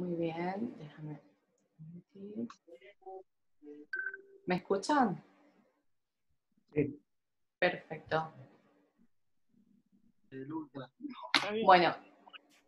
Muy bien, déjame. ¿Me escuchan? Sí. Perfecto. Bueno,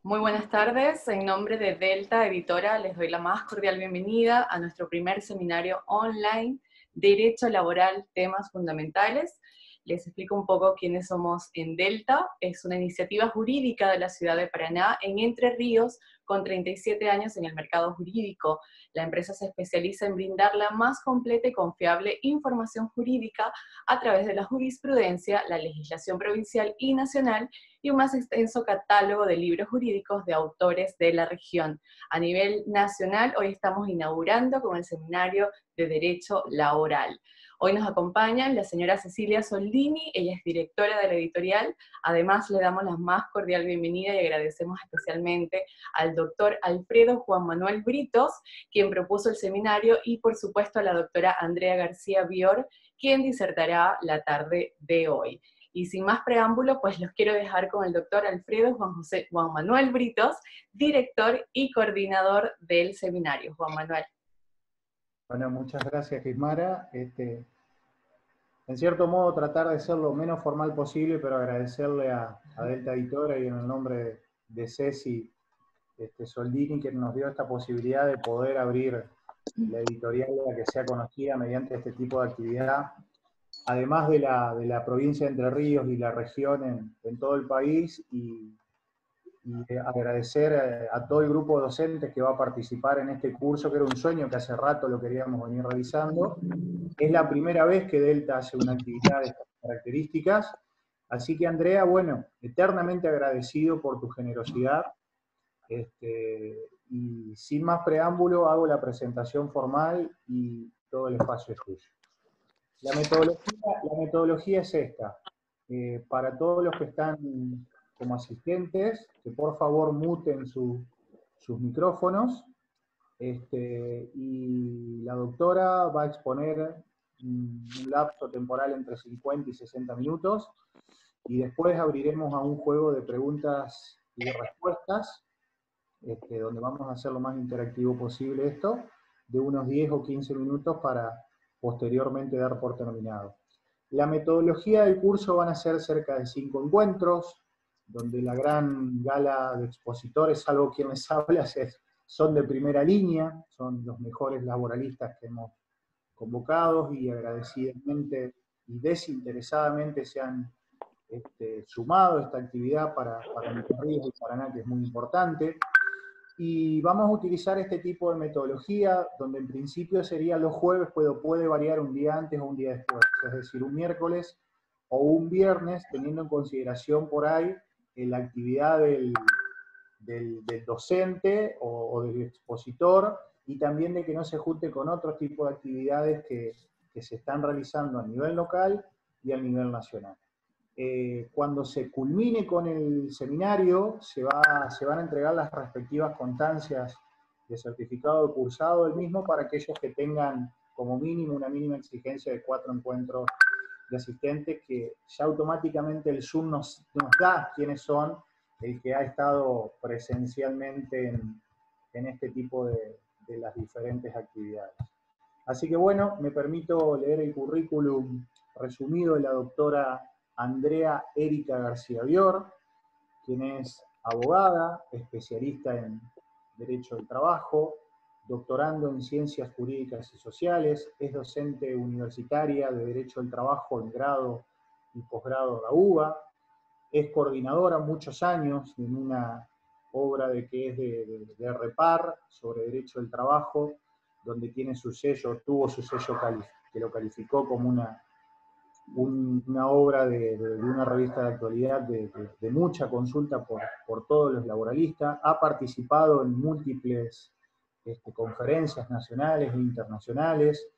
muy buenas tardes. En nombre de Delta Editora les doy la más cordial bienvenida a nuestro primer seminario online, Derecho Laboral, Temas Fundamentales. Les explico un poco quiénes somos en Delta. Es una iniciativa jurídica de la ciudad de Paraná, en Entre Ríos, con 37 años en el mercado jurídico. La empresa se especializa en brindar la más completa y confiable información jurídica a través de la jurisprudencia, la legislación provincial y nacional, y un más extenso catálogo de libros jurídicos de autores de la región. A nivel nacional, hoy estamos inaugurando con el Seminario de Derecho Laboral. Hoy nos acompaña la señora Cecilia Soldini, ella es directora de la editorial. Además, le damos la más cordial bienvenida y agradecemos especialmente al doctor Alfredo Juan Manuel Britos, quien propuso el seminario, y por supuesto a la doctora Andrea García Bior, quien disertará la tarde de hoy. Y sin más preámbulo, pues los quiero dejar con el doctor Alfredo Juan Manuel Britos, director y coordinador del seminario. Juan Manuel. Bueno, muchas gracias, Gismara. En cierto modo, tratar de ser lo menos formal posible, pero agradecerle a Delta Editora y en el nombre de Ceci Soldini, que nos dio esta posibilidad de poder abrir la editorial a que sea conocida mediante este tipo de actividad, además de la provincia de Entre Ríos y la región en todo el país, y agradecer a todo el grupo de docentes que va a participar en este curso, que era un sueño que hace rato lo queríamos venir realizando. Es la primera vez que Delta hace una actividad de estas características, así que Andrea, bueno, eternamente agradecido por tu generosidad, y sin más preámbulo hago la presentación formal y todo el espacio es tuyo. La metodología es esta. Para todos los que están como asistentes, que por favor muten sus micrófonos, y la doctora va a exponer un lapso temporal entre 50 y 60 minutos, y después abriremos a un juego de preguntas y de respuestas, donde vamos a hacer lo más interactivo posible esto, de unos 10 o 15 minutos para posteriormente dar por terminado. La metodología del curso van a ser cerca de 5 encuentros, donde la gran gala de expositores, salvo quien les habla, son de primera línea, son los mejores laboralistas que hemos convocado y agradecidamente y desinteresadamente se han sumado a esta actividad para Entre Ríos y Paraná, que es muy importante. Y vamos a utilizar este tipo de metodología, donde en principio sería los jueves, pero puede variar un día antes o un día después, es decir, un miércoles o un viernes, teniendo en consideración por ahí la actividad del docente o del expositor, y también de que no se junte con otro tipo de actividades que se están realizando a nivel local y a nivel nacional. Cuando se culmine con el seminario, se van a entregar las respectivas constancias de certificado de cursado del mismo para aquellos que tengan como mínimo una mínima exigencia de 4 encuentros de asistentes, que ya automáticamente el Zoom nos da quiénes son el que ha estado presencialmente en este tipo de las diferentes actividades. Así que bueno, me permito leer el currículum resumido de la doctora Andrea Erika García Bior, quien es abogada, especialista en Derecho del Trabajo, doctorando en Ciencias Jurídicas y Sociales, es docente universitaria de Derecho del Trabajo en grado y posgrado de la UBA, es coordinadora muchos años en una obra que es de Repar sobre Derecho del Trabajo, donde tiene su sello, tuvo su sello que lo calificó como una obra de una revista de actualidad de mucha consulta por todos los laboralistas. Ha participado en múltiples conferencias nacionales e internacionales,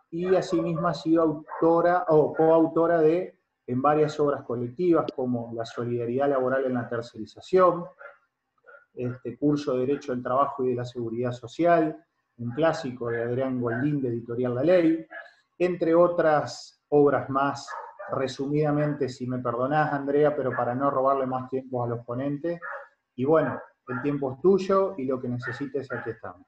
y asimismo ha sido autora o coautora en varias obras colectivas, como La solidaridad laboral en la tercerización, curso de Derecho del Trabajo y de la Seguridad Social, un clásico de Adrián Goldín de Editorial La Ley, entre otras obras más. Resumidamente, si me perdonás, Andrea, pero para no robarle más tiempo a los ponentes, y bueno, el tiempo es tuyo y lo que necesites, aquí estamos.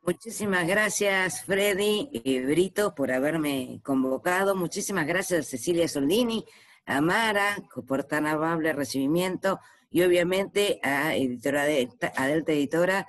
Muchísimas gracias, Freddy y Brito, por haberme convocado. Muchísimas gracias a Cecilia Soldini, a Mara, por tan amable recibimiento, y obviamente a Delta Editora,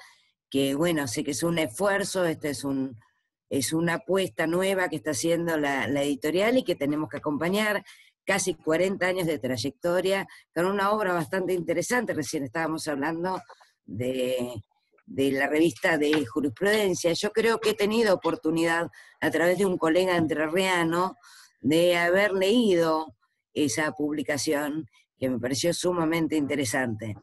que bueno, sé que es un esfuerzo, es una apuesta nueva que está haciendo la editorial y que tenemos que acompañar. Casi 40 años de trayectoria, con una obra bastante interesante. Recién estábamos hablando de la revista de jurisprudencia. Yo creo que he tenido oportunidad, a través de un colega entrerriano, de haber leído esa publicación, que me pareció sumamente interesante.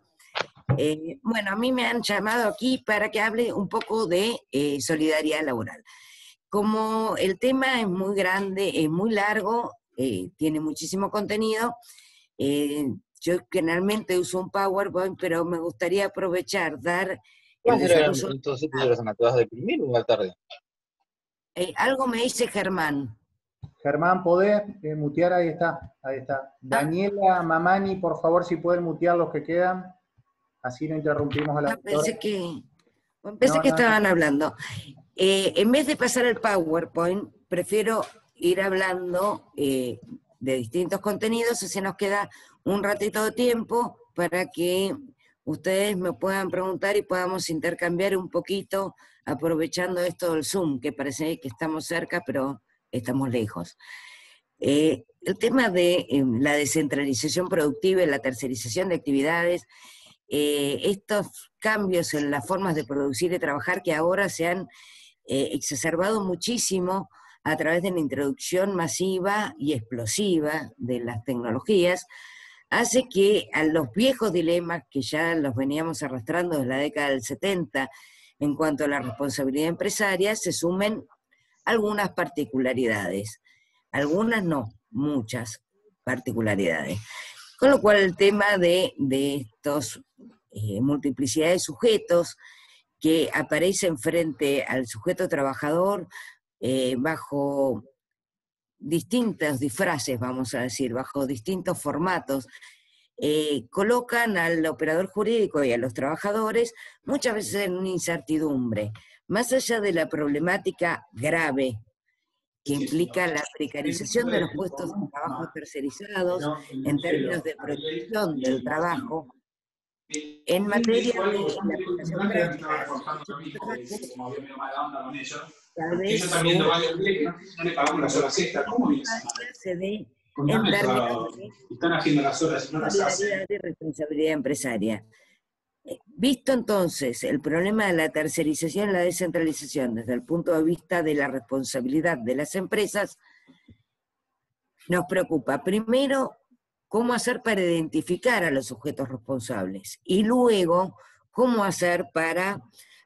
Bueno, a mí me han llamado aquí para que hable un poco de solidaridad laboral. Como el tema es muy grande, es muy largo, tiene muchísimo contenido, yo generalmente uso un PowerPoint, pero me gustaría aprovechar, dar el desarrollo. Entonces te vas a deprimir o a tarde. Algo me dice Germán. Germán, ¿podés mutear? Ahí está, ahí está. Daniela, Mamani, por favor, si pueden mutear los que quedan, así no interrumpimos a la doctora. Pensé que estaban hablando. En vez de pasar el PowerPoint, prefiero ir hablando de distintos contenidos, así nos queda un ratito de tiempo para que ustedes me puedan preguntar y podamos intercambiar un poquito, aprovechando esto del Zoom, que parece que estamos cerca, pero estamos lejos. El tema de la descentralización productiva y la tercerización de actividades, estos cambios en las formas de producir y trabajar que ahora se han exacerbado muchísimo a través de la introducción masiva y explosiva de las tecnologías, hace que a los viejos dilemas que ya los veníamos arrastrando desde la década del 70 en cuanto a la responsabilidad empresaria, se sumen algunas particularidades. Algunas no, muchas particularidades. Con lo cual el tema de estos multiplicidad de sujetos que aparecen frente al sujeto trabajador bajo distintos disfraces, vamos a decir, bajo distintos formatos, colocan al operador jurídico y a los trabajadores muchas veces en una incertidumbre. Más allá de la problemática grave que implica la precarización de los puestos de trabajo tercerizados en términos de protección del trabajo, en materia de la aplicación práctica, tal vez se dé en términos de solidaridad y responsabilidad empresaria. Visto entonces el problema de la tercerización y la descentralización desde el punto de vista de la responsabilidad de las empresas, nos preocupa primero cómo hacer para identificar a los sujetos responsables y luego cómo hacer para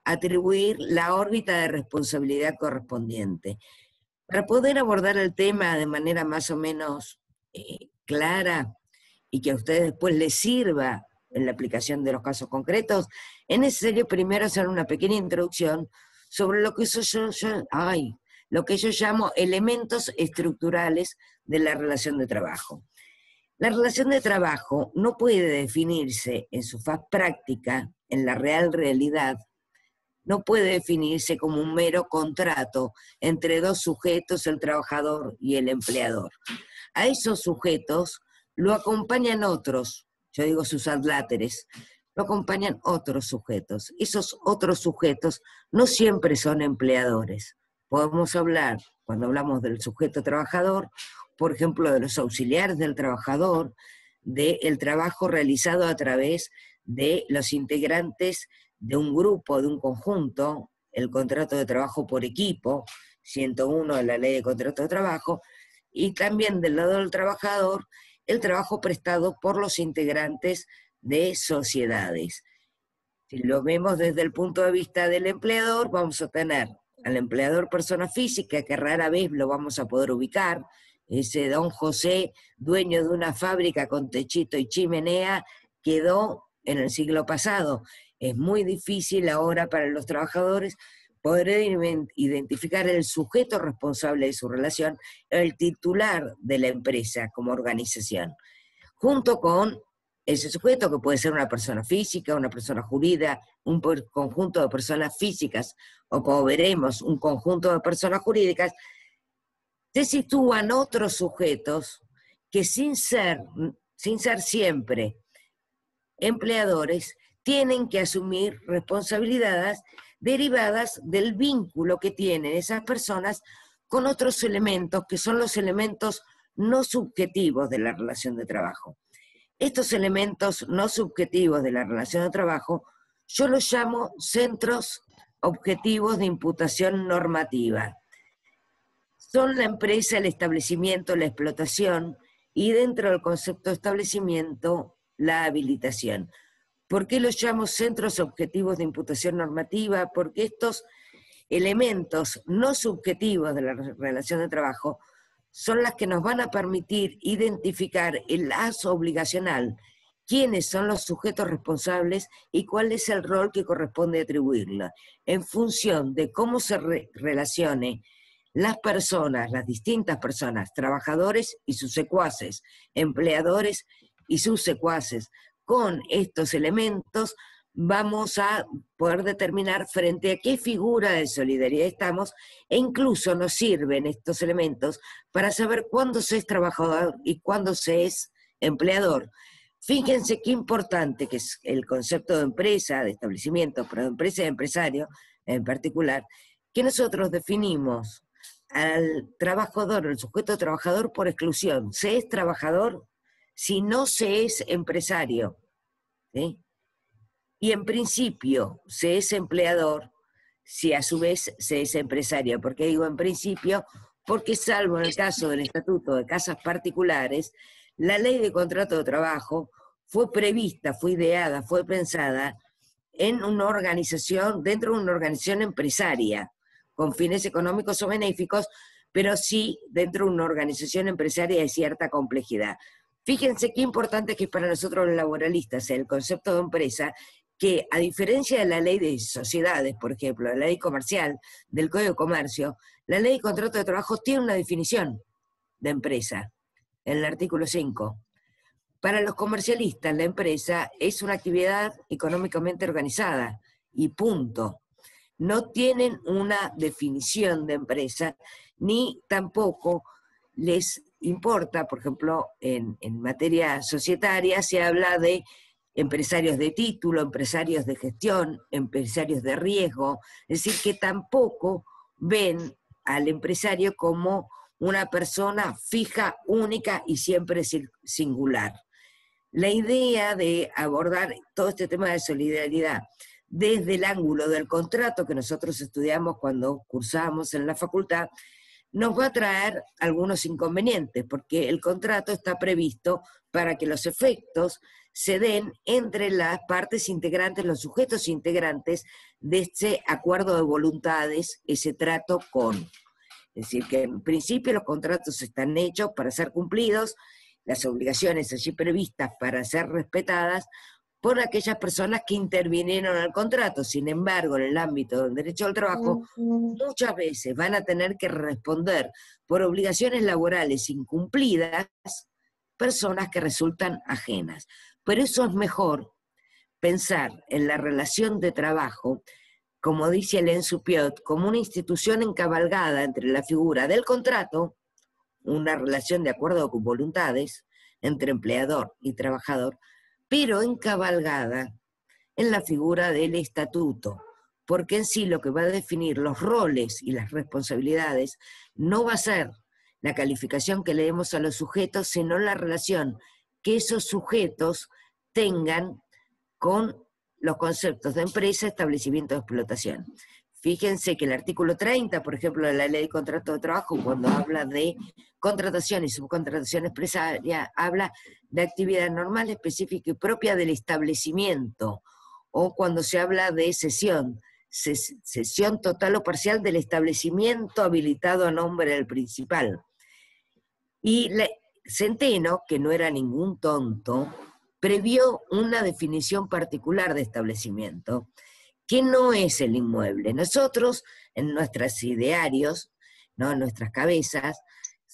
atribuir la órbita de responsabilidad correspondiente. Para poder abordar el tema de manera más o menos clara y que a ustedes después les sirva en la aplicación de los casos concretos, es necesario primero hacer una pequeña introducción sobre lo que yo llamo elementos estructurales de la relación de trabajo. La relación de trabajo no puede definirse en su faz práctica, en la real realidad, no puede definirse como un mero contrato entre dos sujetos, el trabajador y el empleador. A esos sujetos lo acompañan otros, yo digo sus adláteres, lo acompañan otros sujetos. Esos otros sujetos no siempre son empleadores. Podemos hablar, cuando hablamos del sujeto trabajador, por ejemplo, de los auxiliares del trabajador, del trabajo realizado a través de los integrantes de un grupo, de un conjunto, el contrato de trabajo por equipo, 101 de la Ley de Contrato de Trabajo, y también del lado del trabajador, el trabajo prestado por los integrantes de sociedades. Si lo vemos desde el punto de vista del empleador, vamos a tener al empleador persona física, que rara vez lo vamos a poder ubicar, ese don José, dueño de una fábrica con techito y chimenea, quedó en el siglo pasado. Es muy difícil ahora para los trabajadores poder identificar el sujeto responsable de su relación, el titular de la empresa como organización, junto con ese sujeto, que puede ser una persona física, una persona jurídica, un conjunto de personas físicas, o como veremos, un conjunto de personas jurídicas, se sitúan otros sujetos que sin ser siempre empleadores, tienen que asumir responsabilidades derivadas del vínculo que tienen esas personas con otros elementos que son los elementos no subjetivos de la relación de trabajo. Estos elementos no subjetivos de la relación de trabajo yo los llamo centros objetivos de imputación normativa. Son la empresa, el establecimiento, la explotación y dentro del concepto de establecimiento, la habilitación. ¿Por qué los llamo centros objetivos de imputación normativa? Porque estos elementos no subjetivos de la relación de trabajo son las que nos van a permitir identificar el lazo obligacional, quiénes son los sujetos responsables y cuál es el rol que corresponde atribuirle, en función de cómo se relacione las personas, las distintas personas, trabajadores y sus secuaces, empleadores y sus secuaces. Con estos elementos vamos a poder determinar frente a qué figura de solidaridad estamos, e incluso nos sirven estos elementos para saber cuándo se es trabajador y cuándo se es empleador. Fíjense qué importante que es el concepto de empresa, de establecimiento, pero de empresa y empresario en particular, que nosotros definimos al trabajador, el sujeto trabajador por exclusión. Se es trabajador si no se es empresario, ¿sí? Y en principio se es empleador si a su vez se es empresario. ¿Por qué digo en principio? Porque salvo en el caso del Estatuto de Casas Particulares, la ley de contrato de trabajo fue prevista, fue ideada, fue pensada en una organización, dentro de una organización empresaria, con fines económicos o benéficos, pero sí dentro de una organización empresaria de cierta complejidad. Fíjense qué importante que es para nosotros los laboralistas el concepto de empresa, que a diferencia de la ley de sociedades, por ejemplo, la ley comercial, del Código de Comercio, la ley de contrato de trabajo tiene una definición de empresa, en el artículo 5. Para los comercialistas, la empresa es una actividad económicamente organizada, y punto. No tienen una definición de empresa, ni tampoco les importa, por ejemplo, en materia societaria se habla de empresarios de título, empresarios de gestión, empresarios de riesgo, es decir, que tampoco ven al empresario como una persona fija, única y siempre singular. La idea de abordar todo este tema de solidaridad desde el ángulo del contrato que nosotros estudiamos cuando cursábamos en la facultad, nos va a traer algunos inconvenientes, porque el contrato está previsto para que los efectos se den entre las partes integrantes, los sujetos integrantes de este acuerdo de voluntades, ese trato con. Es decir, que en principio los contratos están hechos para ser cumplidos, las obligaciones allí previstas para ser respetadas por aquellas personas que intervinieron al contrato. Sin embargo, en el ámbito del derecho al trabajo, muchas veces van a tener que responder por obligaciones laborales incumplidas personas que resultan ajenas. Pero eso es mejor pensar en la relación de trabajo, como dice Alain Supiot, como una institución encabalgada entre la figura del contrato, una relación de acuerdo con voluntades entre empleador y trabajador, pero encabalgada en la figura del estatuto, porque en sí lo que va a definir los roles y las responsabilidades no va a ser la calificación que le demos a los sujetos, sino la relación que esos sujetos tengan con los conceptos de empresa, establecimiento de explotación. Fíjense que el artículo 30, por ejemplo, de la Ley de Contrato de Trabajo, cuando habla de contratación y subcontratación empresaria, habla de actividad normal, específica y propia del establecimiento, o cuando se habla de cesión total o parcial del establecimiento habilitado a nombre del principal. Y Centeno, que no era ningún tonto, previó una definición particular de establecimiento, que no es el inmueble. Nosotros, en nuestros idearios, ¿no?, en nuestras cabezas,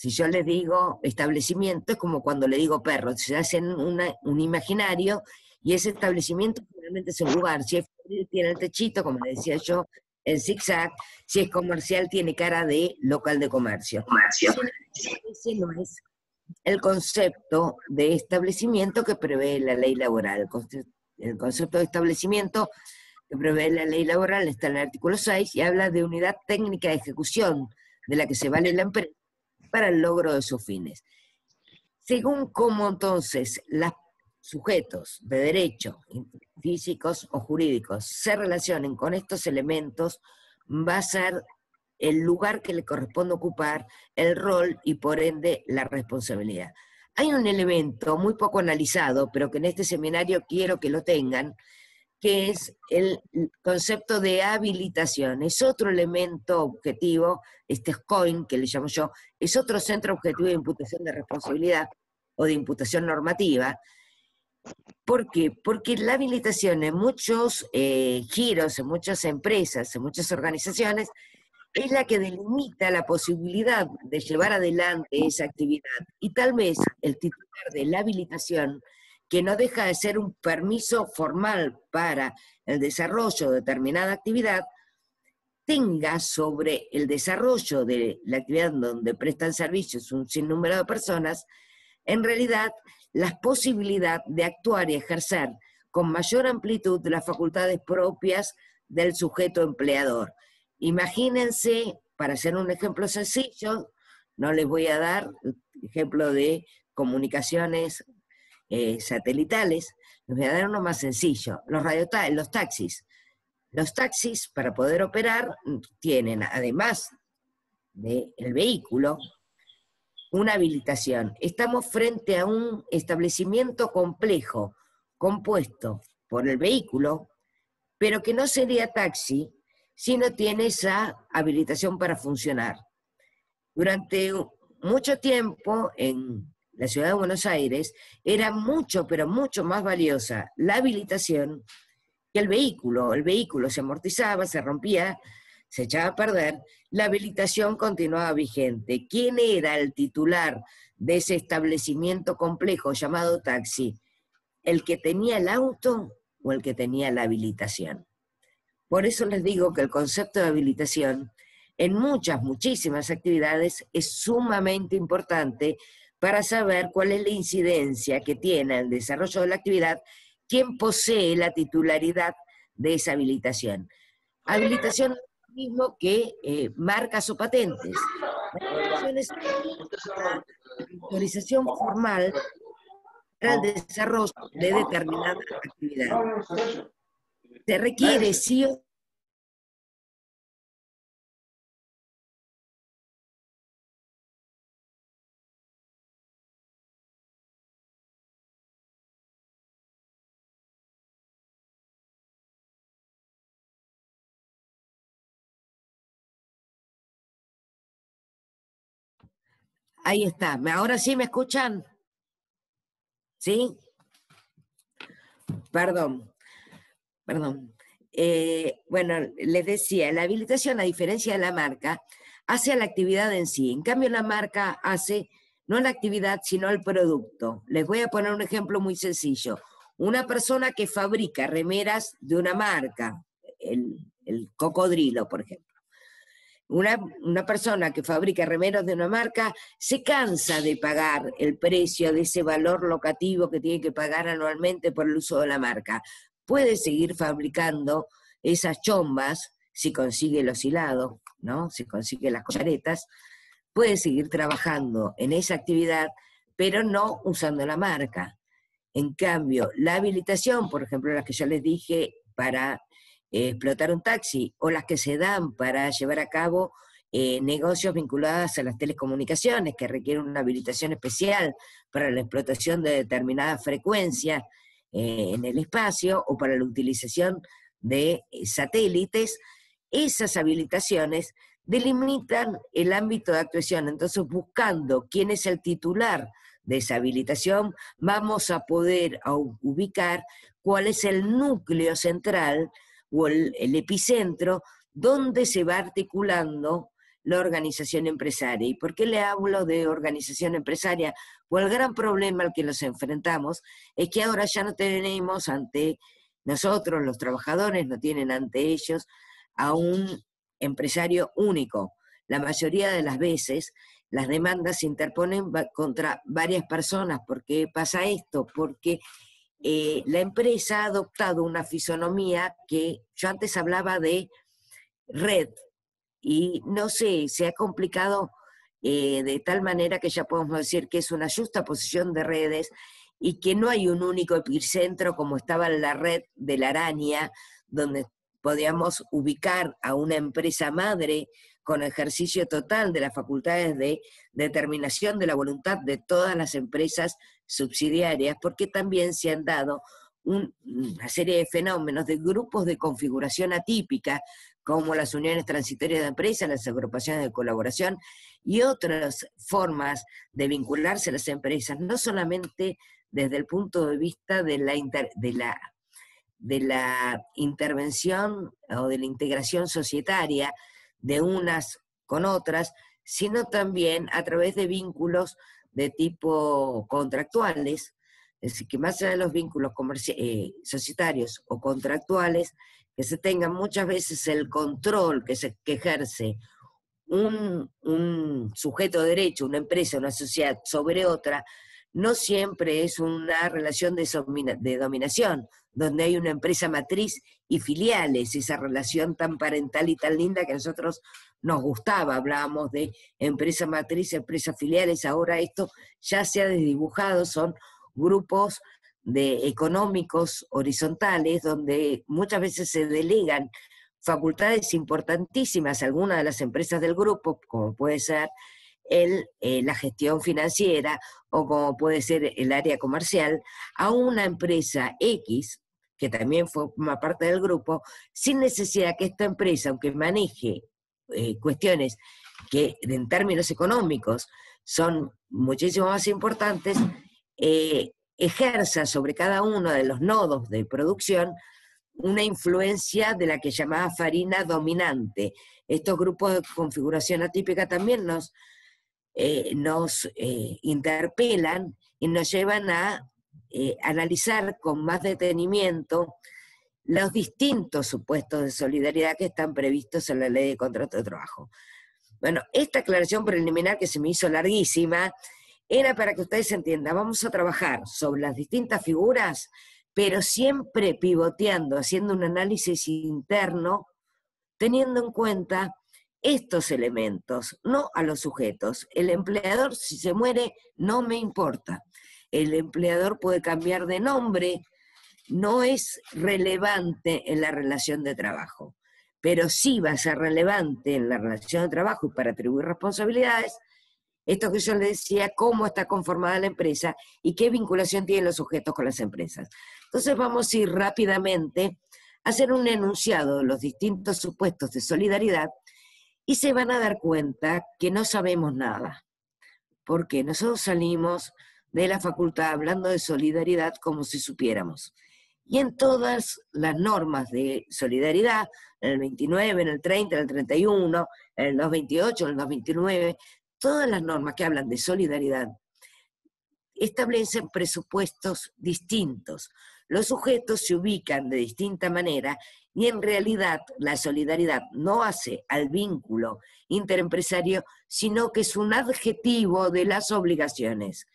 Si yo les digo establecimiento, es como cuando le digo perro, se hacen un imaginario, y ese establecimiento realmente es un lugar. Si es fabril, tiene el techito, como le decía yo, el zigzag. Si es comercial, tiene cara de local de comercio. Ese no es el concepto de establecimiento que prevé la ley laboral. El concepto de establecimiento que prevé la ley laboral está en el artículo 6 y habla de unidad técnica de ejecución de la que se vale la empresa para el logro de sus fines. Según cómo entonces los sujetos de derecho, físicos o jurídicos, se relacionen con estos elementos, va a ser el lugar que le corresponde ocupar, el rol y por ende la responsabilidad. Hay un elemento muy poco analizado, pero que en este seminario quiero que lo tengan, que es el concepto de habilitación. Es otro elemento objetivo, este SCOIN, que le llamo yo, es otro centro objetivo de imputación de responsabilidad o de imputación normativa. ¿Por qué? Porque la habilitación en muchos giros, en muchas empresas, en muchas organizaciones, es la que delimita la posibilidad de llevar adelante esa actividad. Y tal vez el titular de la habilitación, que no deja de ser un permiso formal para el desarrollo de determinada actividad, tenga sobre el desarrollo de la actividad donde prestan servicios un sinnúmero de personas, en realidad la posibilidad de actuar y ejercer con mayor amplitud las facultades propias del sujeto empleador. Imagínense, para hacer un ejemplo sencillo, no les voy a dar ejemplo de comunicaciones satelitales, les voy a dar uno más sencillo, los taxis. Los taxis, para poder operar, tienen, además del vehículo, una habilitación. Estamos frente a un establecimiento complejo, compuesto por el vehículo, pero que no sería taxi si no tiene esa habilitación para funcionar. Durante mucho tiempo en la ciudad de Buenos Aires era mucho, pero mucho más valiosa la habilitación que el vehículo. El vehículo se amortizaba, se rompía, se echaba a perder, la habilitación continuaba vigente. ¿Quién era el titular de ese establecimiento complejo llamado taxi? ¿El que tenía el auto o el que tenía la habilitación? Por eso les digo que el concepto de habilitación en muchísimas actividades es sumamente importante para saber cuál es la incidencia que tiene el desarrollo de la actividad, quién posee la titularidad de esa habilitación. Habilitación es lo mismo que marcas o patentes. La habilitación es una autorización formal para el desarrollo de determinada actividad. Se requiere sí o ahí está. ¿Ahora sí me escuchan? ¿Sí? Perdón. Bueno, les decía, la habilitación, a diferencia de la marca, hace a la actividad en sí. En cambio, la marca hace no la actividad, sino el producto. Les voy a poner un ejemplo muy sencillo. Una persona que fabrica remeras de una marca, el Cocodrilo, por ejemplo. Una persona que fabrica remeros de una marca se cansa de pagar el precio de ese valor locativo que tiene que pagar anualmente por el uso de la marca. Puede seguir fabricando esas chombas si consigue los hilados, ¿no? Si consigue las collaretas, puede seguir trabajando en esa actividad, pero no usando la marca. En cambio, la habilitación, por ejemplo, las que yo les dije para explotar un taxi, o las que se dan para llevar a cabo negocios vinculados a las telecomunicaciones, que requieren una habilitación especial para la explotación de determinadas frecuencias en el espacio, o para la utilización de satélites, esas habilitaciones delimitan el ámbito de actuación. Entonces, buscando quién es el titular de esa habilitación, vamos a poder ubicar cuál es el núcleo central o el epicentro donde se va articulando la organización empresaria. ¿Y por qué le hablo de organización empresaria? Pues el gran problema al que nos enfrentamos es que ahora ya no tenemos ante nosotros, los trabajadores, no tienen ante ellos a un empresario único. La mayoría de las veces las demandas se interponen contra varias personas. ¿Por qué pasa esto? Porque la empresa ha adoptado una fisonomía que yo antes hablaba de red, y no sé, se ha complicado de tal manera que ya podemos decir que es una justa posición de redes y que no hay un único epicentro como estaba en la red de la araña, donde podíamos ubicar a una empresa madre con ejercicio total de las facultades de determinación de la voluntad de todas las empresas subsidiarias, porque también se han dado una serie de fenómenos de grupos de configuración atípica, como las uniones transitorias de empresas, las agrupaciones de colaboración y otras formas de vincularse a las empresas, no solamente desde el punto de vista de la intervención o de la integración societaria de unas con otras, sino también a través de vínculos de tipo contractuales, es decir, que más allá de los vínculos societarios o contractuales, que se tenga muchas veces el control que ejerce un sujeto de derecho, una empresa, una sociedad sobre otra, no siempre es una relación de dominación, donde hay una empresa matriz y filiales, esa relación tan parental y tan linda que a nosotros nos gustaba. Hablábamos de empresa matriz, empresas filiales, ahora esto ya se ha desdibujado, son grupos económicos horizontales, donde muchas veces se delegan facultades importantísimas a algunas de las empresas del grupo, como puede ser la gestión financiera o como puede ser el área comercial, a una empresa X, que también forma parte del grupo, sin necesidad que esta empresa, aunque maneje cuestiones que en términos económicos son muchísimo más importantes, ejerza sobre cada uno de los nodos de producción una influencia de la que llamaba farina dominante. Estos grupos de configuración atípica también nos interpelan y nos llevan a analizar con más detenimiento los distintos supuestos de solidaridad que están previstos en la Ley de Contrato de Trabajo. Bueno, esta aclaración preliminar que se me hizo larguísima era para que ustedes entiendan, vamos a trabajar sobre las distintas figuras, pero siempre pivoteando, haciendo un análisis interno, teniendo en cuenta estos elementos, no a los sujetos. El empleador, si se muere, no me importa. El empleador puede cambiar de nombre, no es relevante en la relación de trabajo, pero sí va a ser relevante en la relación de trabajo y para atribuir responsabilidades, esto que yo les decía, cómo está conformada la empresa y qué vinculación tienen los sujetos con las empresas. Entonces vamos a ir rápidamente a hacer un enunciado de los distintos supuestos de solidaridad y se van a dar cuenta que no sabemos nada, porque nosotros salimos de la facultad hablando de solidaridad como si supiéramos. Y en todas las normas de solidaridad, en el 29, en el 30, en el 31, en el 228, en el 229, todas las normas que hablan de solidaridad establecen presupuestos distintos. Los sujetos se ubican de distinta manera y en realidad la solidaridad no hace al vínculo interempresario, sino que es un adjetivo de las obligaciones.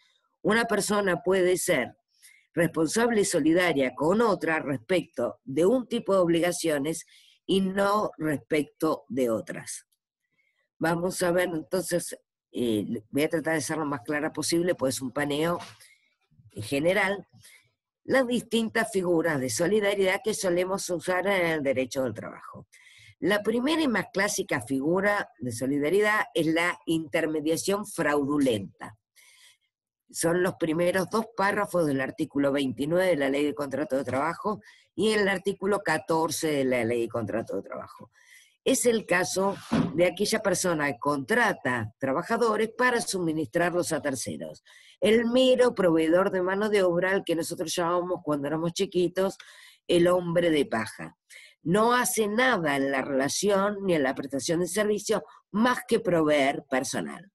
Una persona puede ser responsable solidaria con otra respecto de un tipo de obligaciones y no respecto de otras. Vamos a ver entonces, voy a tratar de ser lo más clara posible, pues es un paneo general, las distintas figuras de solidaridad que solemos usar en el derecho del trabajo. La primera y más clásica figura de solidaridad es la intermediación fraudulenta. Son los primeros dos párrafos del artículo 29 de la Ley de Contrato de Trabajo y el artículo 14 de la Ley de Contrato de Trabajo. Es el caso de aquella persona que contrata trabajadores para suministrarlos a terceros. El mero proveedor de mano de obra, al que nosotros llamábamos cuando éramos chiquitos el hombre de paja. no hace nada en la relación ni en la prestación de servicio más que proveer personal.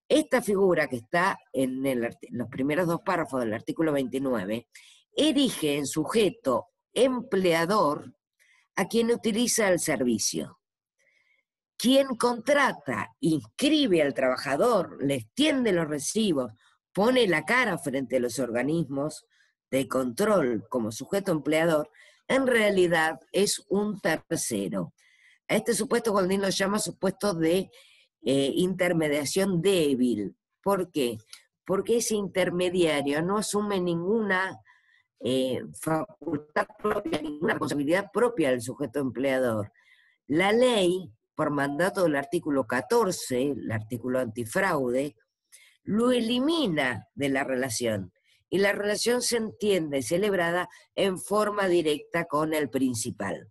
Esta figura que está en los primeros 2 párrafos del artículo 29 erige en sujeto empleador a quien utiliza el servicio. Quien contrata, inscribe al trabajador, le extiende los recibos, pone la cara frente a los organismos de control como sujeto empleador, en realidad es un tercero. A este supuesto Goldin lo llama supuesto de intermediación débil. ¿Por qué? Porque ese intermediario no asume ninguna facultad propia, ninguna responsabilidad propia del sujeto empleador. La ley, por mandato del artículo 14, el artículo antifraude, lo elimina de la relación, y la relación se entiende celebrada en forma directa con el principal.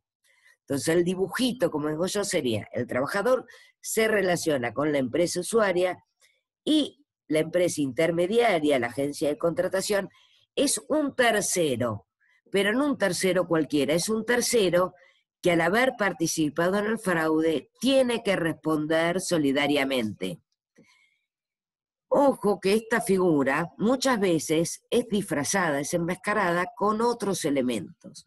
Entonces el dibujito, como digo yo, sería: el trabajador se relaciona con la empresa usuaria y la empresa intermediaria, la agencia de contratación, es un tercero, pero no un tercero cualquiera, es un tercero que al haber participado en el fraude tiene que responder solidariamente. Ojo que esta figura muchas veces es disfrazada, es enmascarada con otros elementos,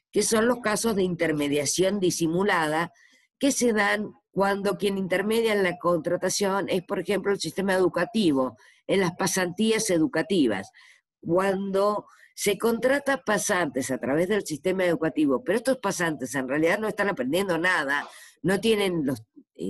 que son los casos de intermediación disimulada que se dan cuando quien intermedia en la contratación es, por ejemplo, el sistema educativo, en las pasantías educativas. Cuando se contrata pasantes a través del sistema educativo, pero estos pasantes en realidad no están aprendiendo nada, no tienen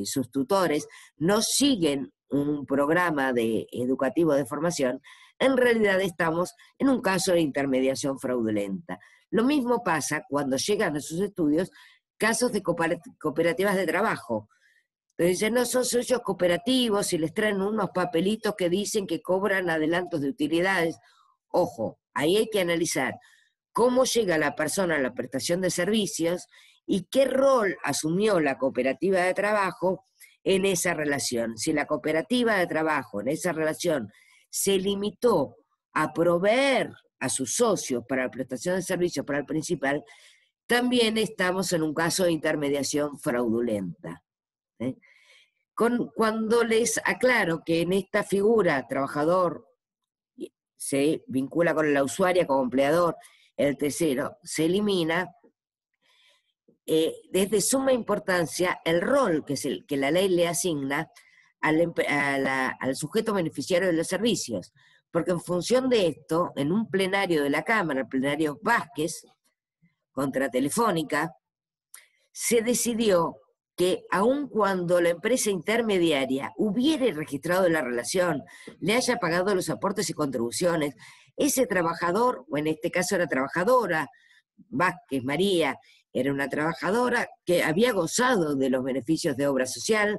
sus tutores, no siguen un programa educativo de formación, en realidad estamos en un caso de intermediación fraudulenta. Lo mismo pasa cuando llegan a sus estudios casos de cooperativas de trabajo. Entonces dicen: no, son socios cooperativos, y les traen unos papelitos que dicen que cobran adelantos de utilidades. Ojo, ahí hay que analizar cómo llega la persona a la prestación de servicios y qué rol asumió la cooperativa de trabajo en esa relación. Si la cooperativa de trabajo en esa relación se limitó a proveer a sus socios para la prestación de servicios para el principal, también estamos en un caso de intermediación fraudulenta. Cuando les aclaro que en esta figura trabajador se vincula con la usuaria como empleador, el tercero se elimina, desde suma importancia el rol que la ley le asigna al sujeto beneficiario de los servicios, porque en función de esto, en un plenario de la Cámara, el plenario Vázquez, contra Telefónica, se decidió que aun cuando la empresa intermediaria hubiere registrado la relación, le haya pagado los aportes y contribuciones, ese trabajador, o en este caso era trabajadora, Vázquez María, era una trabajadora que había gozado de los beneficios de obra social,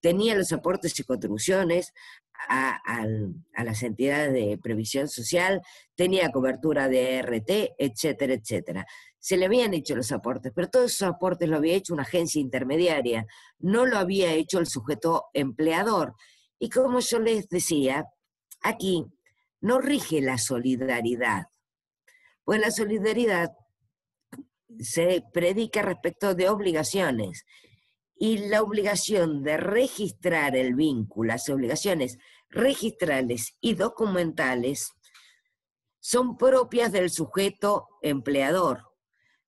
tenía los aportes y contribuciones a las entidades de previsión social, tenía cobertura de RT, etcétera, etcétera. Se le habían hecho los aportes, pero todos esos aportes lo había hecho una agencia intermediaria, no lo había hecho el sujeto empleador. Y como yo les decía, aquí no rige la solidaridad, pues la solidaridad se predica respecto de obligaciones, y la obligación de registrar el vínculo, las obligaciones registrales y documentales son propias del sujeto empleador.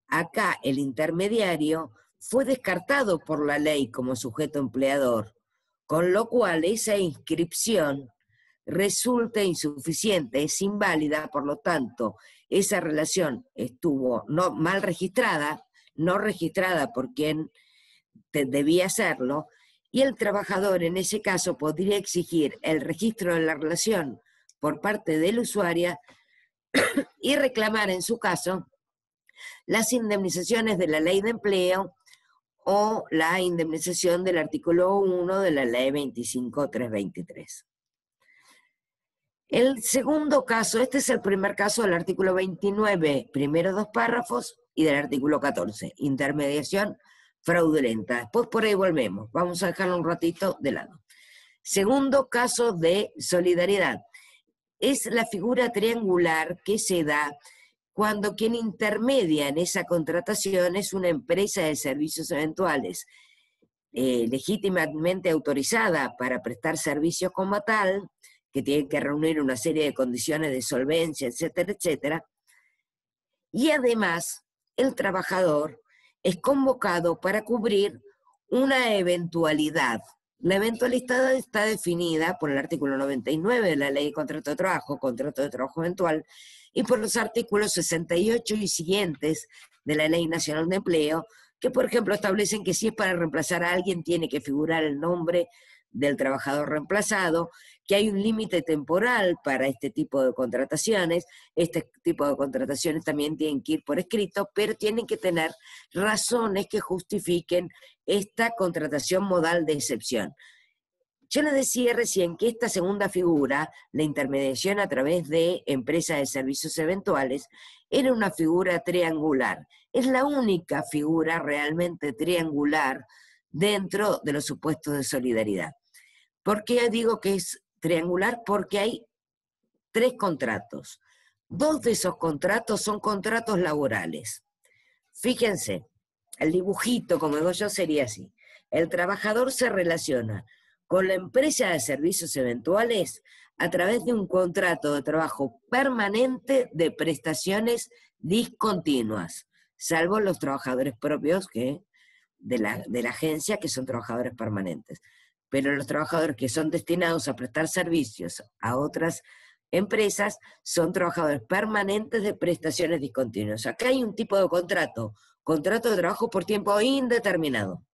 Acá el intermediario fue descartado por la ley como sujeto empleador, con lo cual esa inscripción resulta insuficiente, es inválida, por lo tanto, esa relación estuvo mal registrada, no registrada por quien debía hacerlo, y el trabajador en ese caso podría exigir el registro de la relación por parte del usuario y reclamar en su caso las indemnizaciones de la ley de empleo o la indemnización del artículo 1 de la ley 25.323. El segundo caso, este es el primer caso del artículo 29, primeros 2 párrafos, y del artículo 14, intermediación fraudulenta. Después por ahí volvemos, vamos a dejarlo un ratito de lado. Segundo caso de solidaridad, es la figura triangular que se da cuando quien intermedia en esa contratación es una empresa de servicios eventuales legítimamente autorizada para prestar servicios como tal, que tiene que reunir una serie de condiciones de solvencia, etcétera, etcétera. Y además, el trabajador es convocado para cubrir una eventualidad. La eventualidad está definida por el artículo 99 de la Ley de Contrato de Trabajo Eventual, y por los artículos 68 y siguientes de la Ley Nacional de Empleo, que por ejemplo establecen que si es para reemplazar a alguien tiene que figurar el nombre del trabajador reemplazado, que hay un límite temporal para este tipo de contrataciones. Este tipo de contrataciones también tienen que ir por escrito, pero tienen que tener razones que justifiquen esta contratación modal de excepción. Yo les decía recién que esta segunda figura, la intermediación a través de empresas de servicios eventuales, era una figura triangular. Es la única figura realmente triangular dentro de los supuestos de solidaridad. ¿Por qué digo que es triangular? Porque hay 3 contratos. 2 de esos contratos son contratos laborales. Fíjense, el dibujito, como digo yo, sería así. El trabajador se relaciona con la empresa de servicios eventuales a través de un contrato de trabajo permanente de prestaciones discontinuas, salvo los trabajadores propios de la agencia, que son trabajadores permanentes. Pero los trabajadores que son destinados a prestar servicios a otras empresas son trabajadores permanentes de prestaciones discontinuas. Acá hay un tipo de contrato de trabajo por tiempo indeterminado.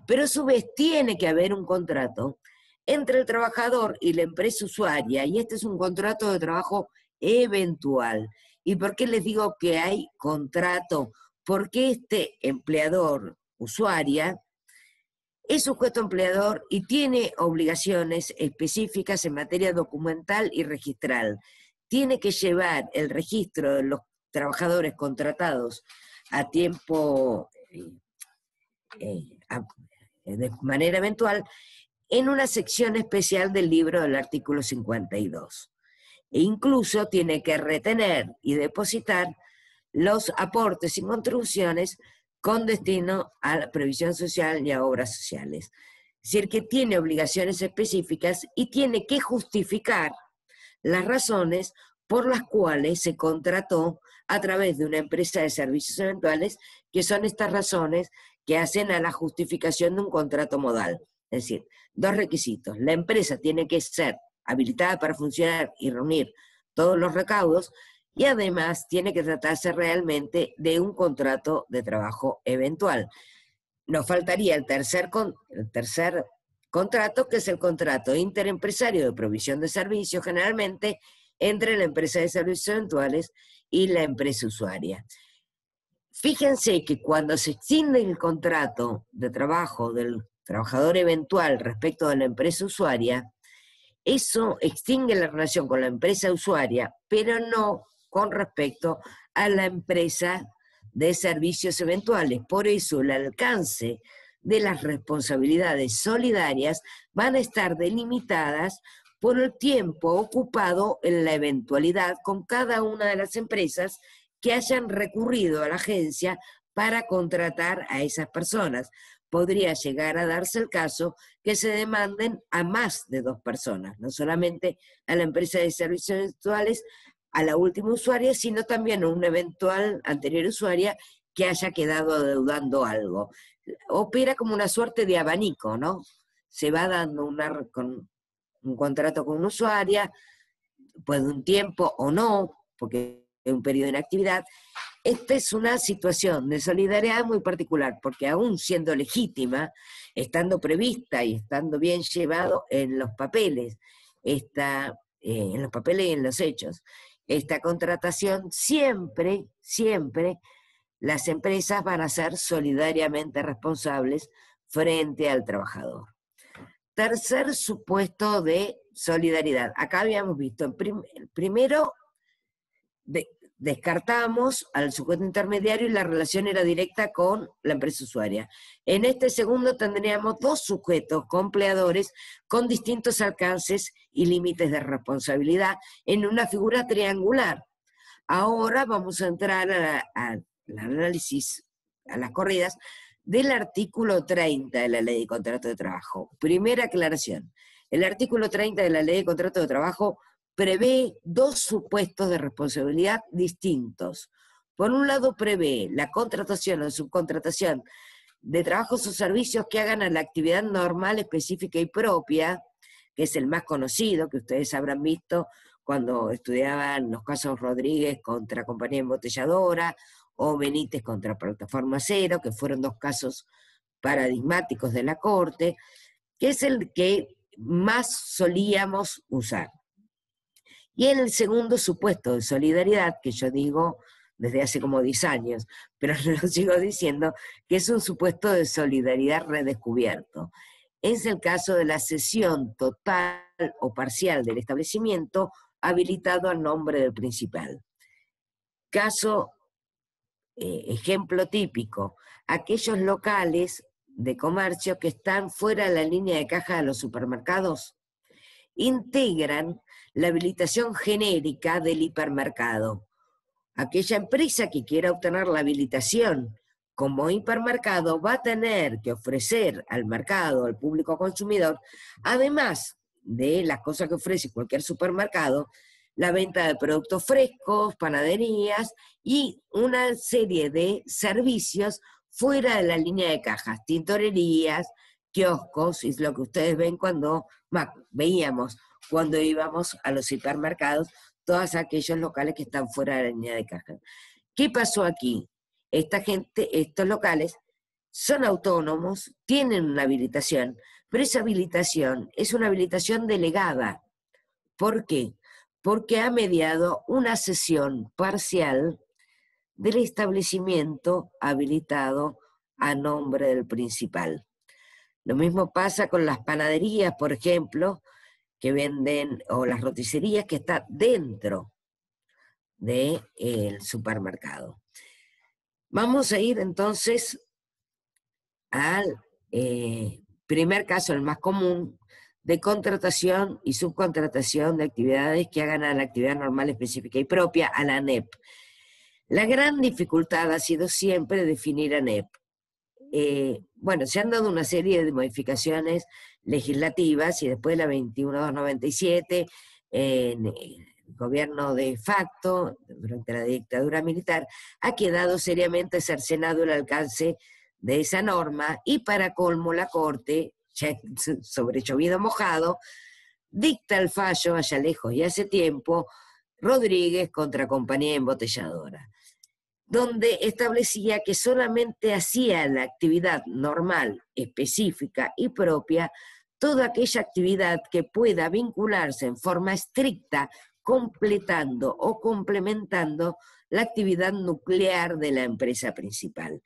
Pero a su vez tiene que haber un contrato entre el trabajador y la empresa usuaria, y este es un contrato de trabajo eventual. ¿Y por qué les digo que hay contrato? Porque este empleador usuaria es sujeto empleador y tiene obligaciones específicas en materia documental y registral. Tiene que llevar el registro de los trabajadores contratados a tiempo de manera eventual en una sección especial del libro del artículo 52. E incluso tiene que retener y depositar los aportes y contribuciones con destino a la previsión social y a obras sociales. Es decir, que tiene obligaciones específicas y tiene que justificar las razones por las cuales se contrató a través de una empresa de servicios eventuales, que son estas razones que hacen a la justificación de un contrato modal. Es decir, 2 requisitos. La empresa tiene que ser habilitada para funcionar y reunir todos los recaudos, y además tiene que tratarse realmente de un contrato de trabajo eventual. Nos faltaría el tercer contrato, que es el contrato interempresario de provisión de servicios, generalmente entre la empresa de servicios eventuales y la empresa usuaria. Fíjense que cuando se extiende el contrato de trabajo del trabajador eventual respecto de la empresa usuaria, eso extingue la relación con la empresa usuaria, pero no con respecto a la empresa de servicios eventuales. Por eso el alcance de las responsabilidades solidarias van a estar delimitadas por el tiempo ocupado en la eventualidad con cada una de las empresas que hayan recurrido a la agencia para contratar a esas personas. Podría llegar a darse el caso que se demanden a más de 2 personas, no solamente a la empresa de servicios eventuales, a la última usuaria, sino también a una eventual anterior usuaria que haya quedado adeudando algo. Opera como una suerte de abanico, ¿no? Se va dando un contrato con una usuaria, pues de un tiempo o no, porque es un periodo de inactividad. Esta es una situación de solidaridad muy particular, porque aún siendo legítima, estando prevista y estando bien llevado en los papeles, en los papeles y en los hechos, esta contratación siempre las empresas van a ser solidariamente responsables frente al trabajador. Tercer supuesto de solidaridad. Acá habíamos visto, primero descartamos al sujeto intermediario y la relación era directa con la empresa usuaria. En este segundo tendríamos 2 sujetos empleadores con distintos alcances y límites de responsabilidad en una figura triangular. Ahora vamos a entrar al análisis, a las corridas, del artículo 30 de la Ley de Contrato de Trabajo. Primera aclaración. El artículo 30 de la Ley de Contrato de Trabajo prevé dos supuestos de responsabilidad distintos. Por un lado, prevé la contratación o subcontratación de trabajos o servicios que hagan a la actividad normal, específica y propia, que es el más conocido, que ustedes habrán visto cuando estudiaban los casos Rodríguez contra Compañía Embotelladora o Benítez contra Plataforma Cero, que fueron dos casos paradigmáticos de la Corte, que es el que más solíamos usar. Y en el segundo supuesto de solidaridad, que yo digo desde hace como 10 años, pero lo sigo diciendo, que es un supuesto de solidaridad redescubierto. Es el caso de la cesión total o parcial del establecimiento habilitado a nombre del principal. Caso, ejemplo típico, aquellos locales de comercio que están fuera de la línea de caja de los supermercados integran la habilitación genérica del hipermercado. Aquella empresa que quiera obtener la habilitación como hipermercado va a tener que ofrecer al mercado, al público consumidor, además de las cosas que ofrece cualquier supermercado, la venta de productos frescos, panaderías y una serie de servicios fuera de la línea de cajas, tintorerías, kioscos, es lo que ustedes ven veíamos cuando íbamos a los hipermercados, todos aquellos locales que están fuera de la línea de cajas. ¿Qué pasó aquí? Esta gente, estos locales, son autónomos, tienen una habilitación, pero esa habilitación es una habilitación delegada. ¿Por qué? Porque ha mediado una cesión parcial del establecimiento habilitado a nombre del principal. Lo mismo pasa con las panaderías, por ejemplo, que venden, o las roticerías que están dentro del supermercado. Vamos a ir entonces al primer caso, el más común, de contratación y subcontratación de actividades que hagan a la actividad normal, específica y propia, a la ANEP. La gran dificultad ha sido siempre definir ANEP. Bueno, se han dado una serie de modificaciones legislativas y después la 21297, en el gobierno de facto, durante la dictadura militar, ha quedado seriamente cercenado el alcance de esa norma y para colmo la Corte, ya sobre llovido mojado, dicta el fallo allá lejos y hace tiempo, Rodríguez contra Compañía Embotelladora, donde establecía que solamente hacía la actividad normal, específica y propia toda aquella actividad que pueda vincularse en forma estricta, completando o complementando la actividad nuclear de la empresa principal,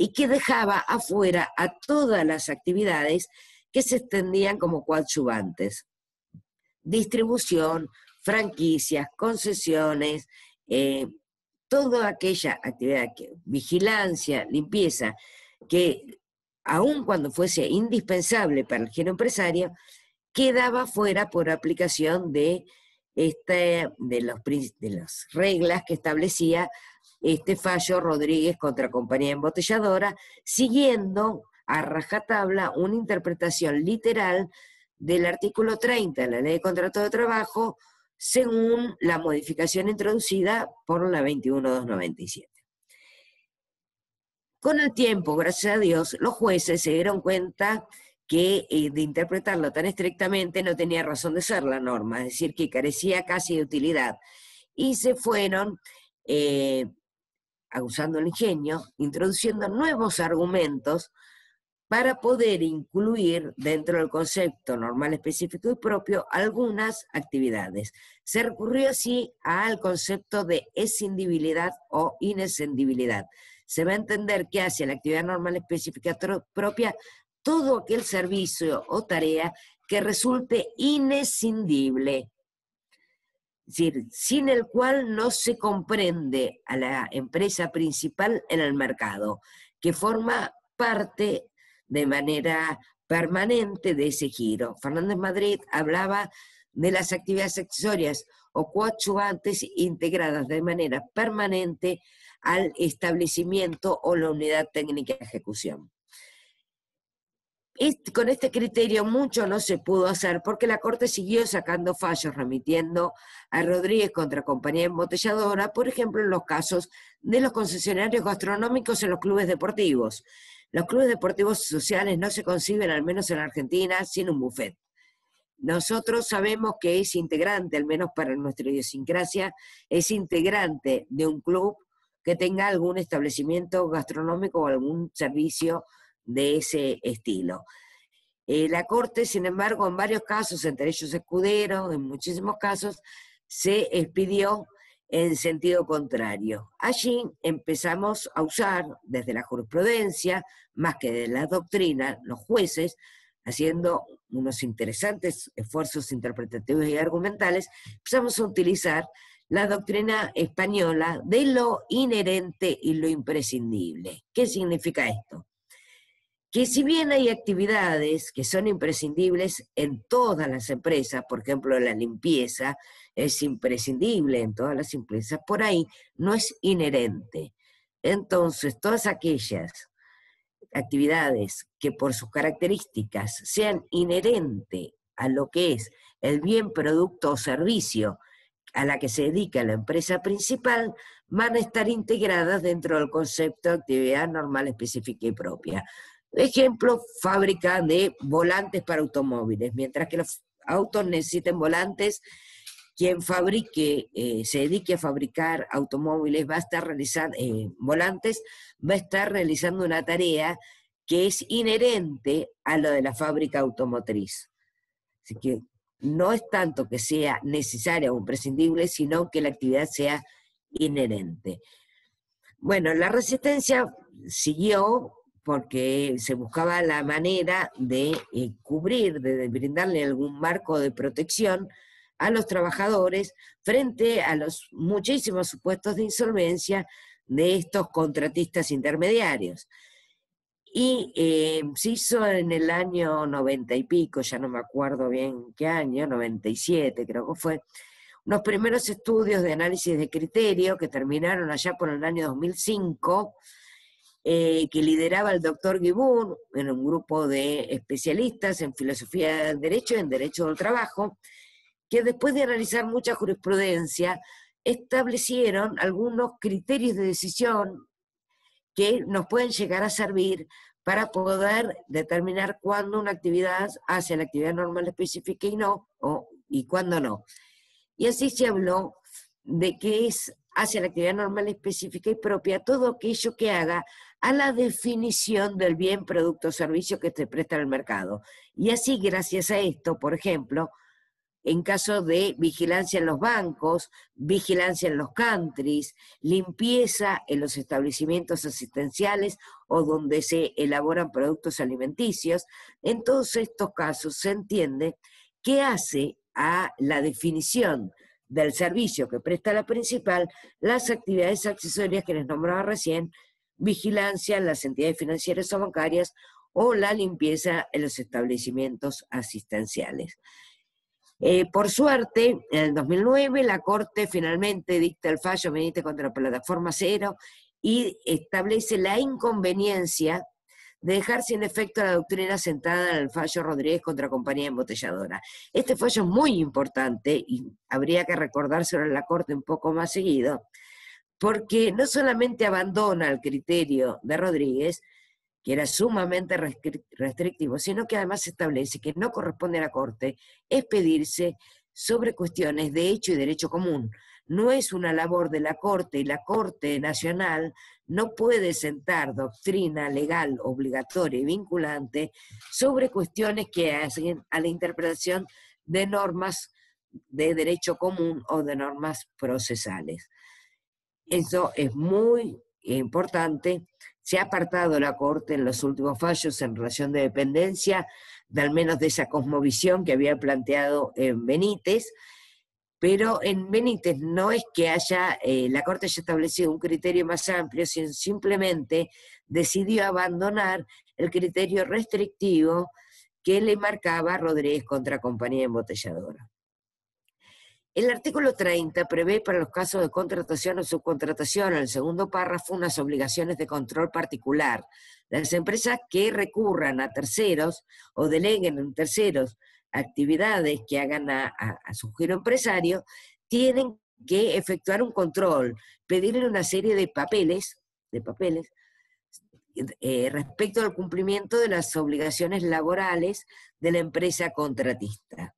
y que dejaba afuera a todas las actividades que se extendían como coadyuvantes. Distribución, franquicias, concesiones, toda aquella actividad, vigilancia, limpieza, que aun cuando fuese indispensable para el género empresario, quedaba fuera por aplicación de las reglas que establecía este fallo Rodríguez contra Compañía Embotelladora, siguiendo a rajatabla una interpretación literal del artículo 30 de la Ley de Contrato de Trabajo, según la modificación introducida por la 21297. Con el tiempo, gracias a Dios, los jueces se dieron cuenta que de interpretarlo tan estrictamente no tenía razón de ser la norma, es decir, que carecía casi de utilidad, y se fueron, usando el ingenio, introduciendo nuevos argumentos para poder incluir dentro del concepto normal, específico y propio algunas actividades. Se recurrió así al concepto de escindibilidad o inescindibilidad. Se va a entender que hace la actividad normal, específica y propia todo aquel servicio o tarea que resulte inescindible, es decir, sin el cual no se comprende a la empresa principal en el mercado, que forma parte de manera permanente de ese giro. Fernández Madrid hablaba de las actividades accesorias o coadyuvantes integradas de manera permanente al establecimiento o la unidad técnica de ejecución. Con este criterio mucho no se pudo hacer porque la Corte siguió sacando fallos, remitiendo a Rodríguez contra compañía embotelladora, por ejemplo, en los casos de los concesionarios gastronómicos en los clubes deportivos. Los clubes deportivos sociales no se conciben, al menos en Argentina, sin un buffet. Nosotros sabemos que es integrante, al menos para nuestra idiosincrasia, es integrante de un club que tenga algún establecimiento gastronómico o algún servicio de ese estilo. La Corte, sin embargo, en varios casos, entre ellos Escudero, en muchísimos casos, se expidió en sentido contrario. Allí empezamos a usar, desde la jurisprudencia, más que de la doctrina, los jueces, haciendo unos interesantes esfuerzos interpretativos y argumentales, empezamos a utilizar la doctrina española de lo inherente y lo imprescindible. ¿Qué significa esto? Que si bien hay actividades que son imprescindibles en todas las empresas, por ejemplo la limpieza es imprescindible en todas las empresas, por ahí no es inherente. Entonces, todas aquellas actividades que por sus características sean inherentes a lo que es el bien, producto o servicio a la que se dedica la empresa principal, van a estar integradas dentro del concepto de actividad normal, específica y propia. Ejemplo, fábrica de volantes para automóviles. Mientras que los autos necesiten volantes, quien fabrique, se dedique a fabricar automóviles, va a estar realizando, volantes, va a estar realizando una tarea que es inherente a lo de la fábrica automotriz. Así que no es tanto que sea necesaria o imprescindible, sino que la actividad sea inherente. Bueno, la resistencia siguió porque se buscaba la manera de cubrir, de brindarle algún marco de protección a los trabajadores frente a los muchísimos supuestos de insolvencia de estos contratistas intermediarios. Y se hizo en el año 90 y pico, ya no me acuerdo bien qué año, 97 creo que fue, unos primeros estudios de análisis de criterio que terminaron allá por el año 2005, que lideraba el doctor Guibún, en un grupo de especialistas en filosofía del derecho y en derecho del trabajo, que después de analizar mucha jurisprudencia, establecieron algunos criterios de decisión que nos pueden llegar a servir para poder determinar cuándo una actividad hace la actividad normal específica y no, y cuándo no. Y así se habló de que es hacia la actividad normal específica y propia todo aquello que haga a la definición del bien, producto o servicio que se presta al mercado. Y así, gracias a esto, por ejemplo, en caso de vigilancia en los bancos, vigilancia en los countries, limpieza en los establecimientos asistenciales o donde se elaboran productos alimenticios, en todos estos casos se entiende que hace a la definición del servicio que presta la principal las actividades accesorias que les nombraba recién, vigilancia en las entidades financieras o bancarias o la limpieza en los establecimientos asistenciales. Por suerte, en el 2009 la Corte finalmente dicta el fallo Benítez contra la Plataforma Cero y establece la inconveniencia de dejar sin efecto la doctrina sentada en el fallo Rodríguez contra compañía embotelladora. Este fallo es muy importante y habría que recordárselo en la Corte un poco más seguido, porque no solamente abandona el criterio de Rodríguez, que era sumamente restrictivo, sino que además establece que no corresponde a la Corte expedirse sobre cuestiones de hecho y derecho común. No es una labor de la Corte, y la Corte Nacional no puede sentar doctrina legal obligatoria y vinculante sobre cuestiones que hacen a la interpretación de normas de derecho común o de normas procesales. Eso es muy importante. Se ha apartado la Corte en los últimos fallos en relación de dependencia, de al menos de esa cosmovisión que había planteado en Benítez, pero en Benítez no es que la Corte haya establecido un criterio más amplio, sino simplemente decidió abandonar el criterio restrictivo que le marcaba Rodríguez contra compañía embotelladora. El artículo 30 prevé para los casos de contratación o subcontratación, en el segundo párrafo, unas obligaciones de control particular. Las empresas que recurran a terceros o deleguen en terceros actividades que hagan a su giro empresario, tienen que efectuar un control, pedirle una serie de papeles respecto al cumplimiento de las obligaciones laborales de la empresa contratista.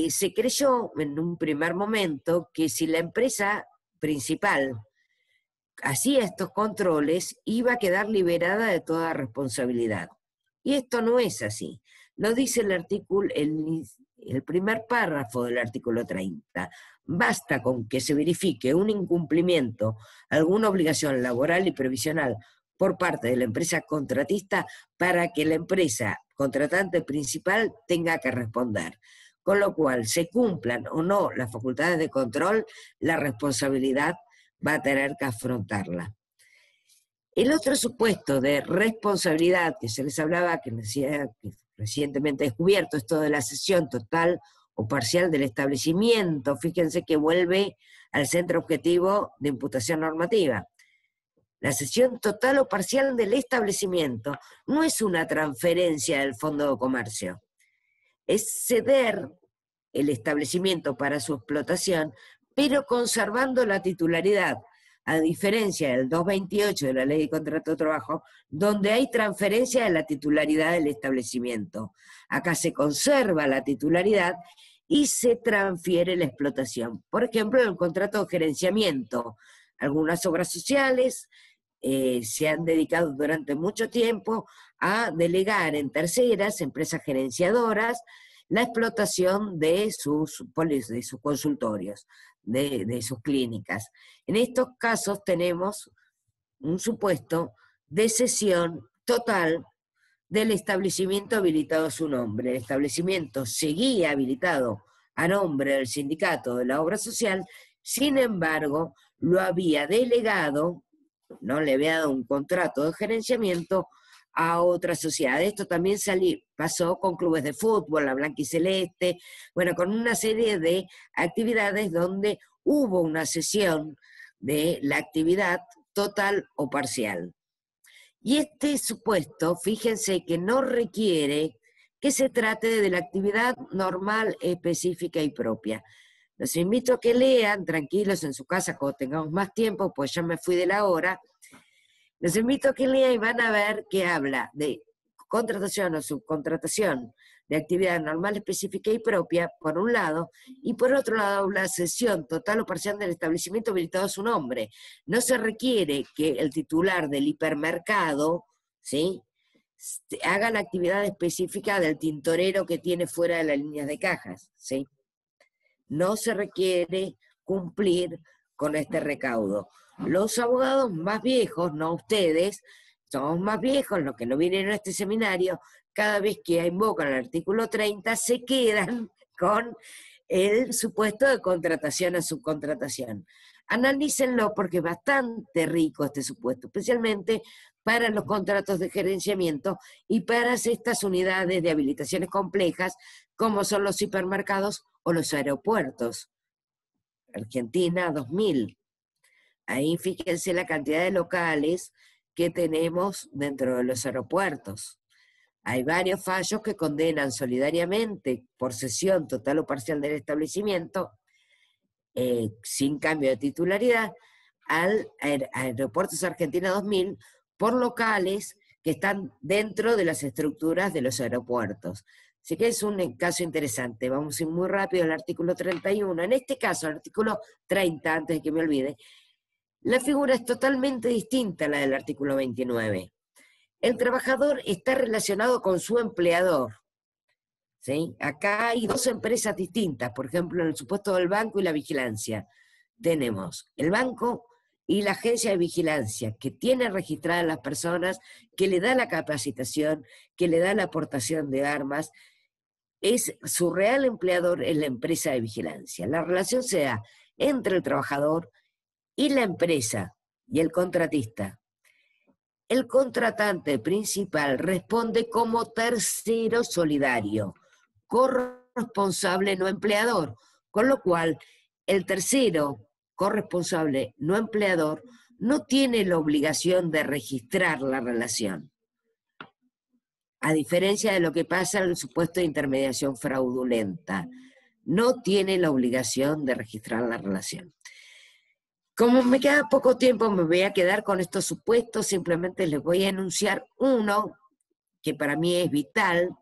Se creyó en un primer momento que si la empresa principal hacía estos controles, iba a quedar liberada de toda responsabilidad. Y esto no es así. Lo dice el artículo, el primer párrafo del artículo 30. Basta con que se verifique un incumplimiento, alguna obligación laboral y previsional por parte de la empresa contratista para que la empresa contratante principal tenga que responder. Con lo cual, se cumplan o no las facultades de control, la responsabilidad va a tener que afrontarla. El otro supuesto de responsabilidad que se les hablaba, que decía que recientemente descubierto, esto de la cesión total o parcial del establecimiento. Fíjense que vuelve al centro objetivo de imputación normativa. La cesión total o parcial del establecimiento no es una transferencia del Fondo de Comercio, es ceder el establecimiento para su explotación, pero conservando la titularidad, a diferencia del 228 de la Ley de Contrato de Trabajo, donde hay transferencia de la titularidad del establecimiento. Acá se conserva la titularidad y se transfiere la explotación. Por ejemplo, en el contrato de gerenciamiento, algunas obras sociales se han dedicado durante mucho tiempo a delegar en terceras, empresas gerenciadoras, la explotación de sus consultorios, de sus clínicas. En estos casos tenemos un supuesto de cesión total del establecimiento habilitado a su nombre. El establecimiento seguía habilitado a nombre del sindicato de la obra social, sin embargo, lo había delegado, no le había dado un contrato de gerenciamiento a otra sociedad. Esto también pasó con clubes de fútbol, la Blanquiceleste, bueno, con una serie de actividades donde hubo una cesión de la actividad total o parcial. Y este supuesto, fíjense que no requiere que se trate de la actividad normal, específica y propia. Los invito a que lean, tranquilos en su casa cuando tengamos más tiempo, pues ya me fui de la hora. Los invito a que lean y van a ver que habla de contratación o subcontratación de actividad normal, específica y propia, por un lado, y por otro lado habla cesión total o parcial del establecimiento habilitado a su nombre. No se requiere que el titular del hipermercado, ¿sí?, haga la actividad específica del tintorero que tiene fuera de las líneas de cajas, ¿sí? No se requiere cumplir con este recaudo. Los abogados más viejos, no ustedes, somos más viejos, los que no vinieron a este seminario, cada vez que invocan el artículo 30 se quedan con el supuesto de contratación o subcontratación. Analícenlo porque es bastante rico este supuesto, especialmente para los contratos de gerenciamiento y para estas unidades de habilitaciones complejas como son los hipermercados o los aeropuertos. Argentina 2000. Ahí fíjense la cantidad de locales que tenemos dentro de los aeropuertos. Hay varios fallos que condenan solidariamente por cesión total o parcial del establecimiento, sin cambio de titularidad, al Aeropuertos Argentina 2000 por locales que están dentro de las estructuras de los aeropuertos. Así que es un caso interesante. Vamos a ir muy rápido al artículo 31. En este caso, el artículo 30, antes de que me olvide, la figura es totalmente distinta a la del artículo 29. El trabajador está relacionado con su empleador, ¿sí? Acá hay dos empresas distintas, por ejemplo, en el supuesto del banco y la vigilancia. Tenemos el banco y la agencia de vigilancia, que tiene registradas las personas, que le da la capacitación, que le da la aportación de armas. Su real empleador es la empresa de vigilancia. La relación se da entre el trabajador y la empresa y el contratista. El contratante principal responde como tercero solidario, corresponsable no empleador, Con lo cual, el tercero, corresponsable no empleador, no tiene la obligación de registrar la relación, a diferencia de lo que pasa en el supuesto de intermediación fraudulenta. No tiene la obligación de registrar la relación. Como me queda poco tiempo, me voy a quedar con estos supuestos, simplemente les voy a enunciar uno que para mí es vital,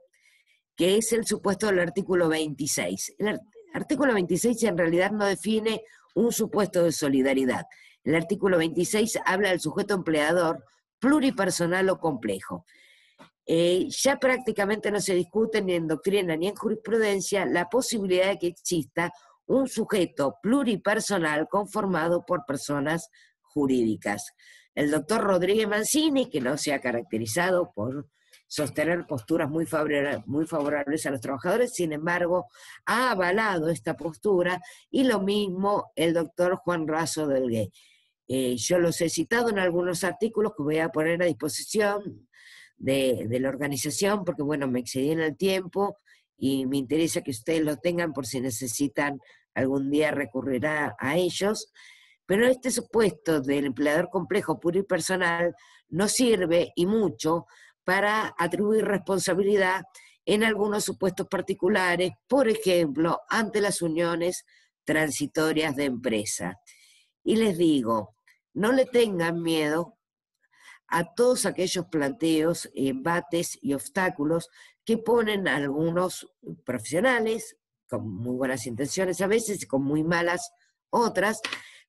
que es el supuesto del artículo 26. El artículo 26 en realidad no define un supuesto de solidaridad. El artículo 26 habla del sujeto empleador pluripersonal o complejo. Ya prácticamente no se discute ni en doctrina ni en jurisprudencia la posibilidad de que exista un sujeto pluripersonal conformado por personas jurídicas. El doctor Rodríguez Mancini, que no se ha caracterizado por sostener posturas muy favorables a los trabajadores, sin embargo, ha avalado esta postura, y lo mismo el doctor Juan Raso Delgué. Yo los he citado en algunos artículos que voy a poner a disposición de la organización, porque bueno, me excedí en el tiempo y me interesa que ustedes lo tengan por si necesitan algún día recurrir a ellos. Pero este supuesto del empleador complejo pluripersonal no sirve, y mucho, para atribuir responsabilidad en algunos supuestos particulares, por ejemplo, ante las uniones transitorias de empresa. Y les digo, no le tengan miedo a todos aquellos planteos, embates y obstáculos que ponen a algunos profesionales, con muy buenas intenciones a veces y con muy malas otras,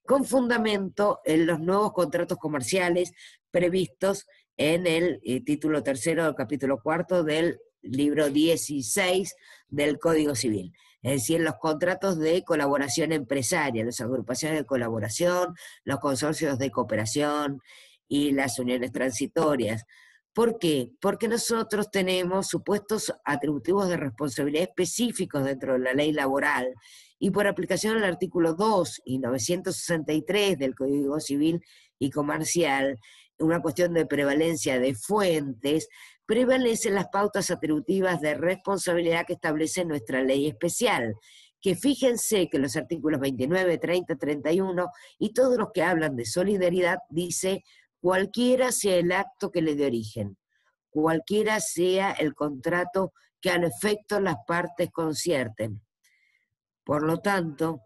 con fundamento en los nuevos contratos comerciales previstos en el título tercero del capítulo cuarto del libro 16 del Código Civil. Es decir, los contratos de colaboración empresaria, las agrupaciones de colaboración, los consorcios de cooperación y las uniones transitorias. ¿Por qué? Porque nosotros tenemos supuestos atributivos de responsabilidad específicos dentro de la ley laboral, y por aplicación al artículo 2 y 963 del Código Civil y Comercial, una cuestión de prevalencia de fuentes, prevalecen las pautas atributivas de responsabilidad que establece nuestra ley especial, que fíjense que los artículos 29, 30, 31 y todos los que hablan de solidaridad dice: cualquiera sea el acto que le dé origen, cualquiera sea el contrato que al efecto las partes concierten. Por lo tanto,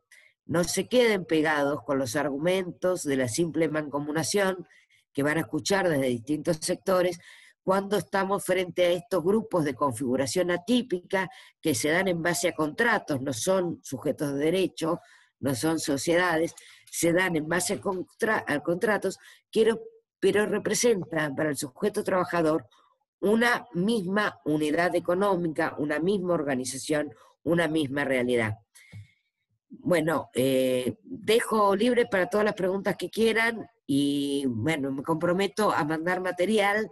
no se queden pegados con los argumentos de la simple mancomunación que van a escuchar desde distintos sectores cuando estamos frente a estos grupos de configuración atípica que se dan en base a contratos, no son sujetos de derecho, no son sociedades, se dan en base a contratos, pero representan para el sujeto trabajador una misma unidad económica, una misma organización, una misma realidad. Bueno, dejo libre para todas las preguntas que quieran y bueno, me comprometo a mandar material.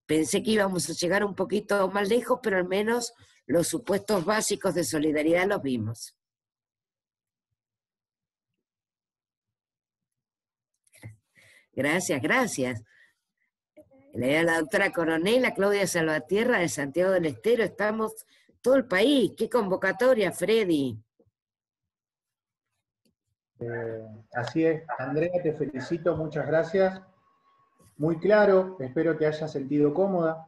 Pensé que íbamos a llegar un poquito más lejos, pero al menos los supuestos básicos de solidaridad los vimos. Gracias, gracias. La doctora Coronel, a Claudia Salvatierra de Santiago del Estero, estamos todo el país. ¡Qué convocatoria, Freddy! Así es, Andrea, te felicito, muchas gracias. Muy claro, espero te hayas sentido cómoda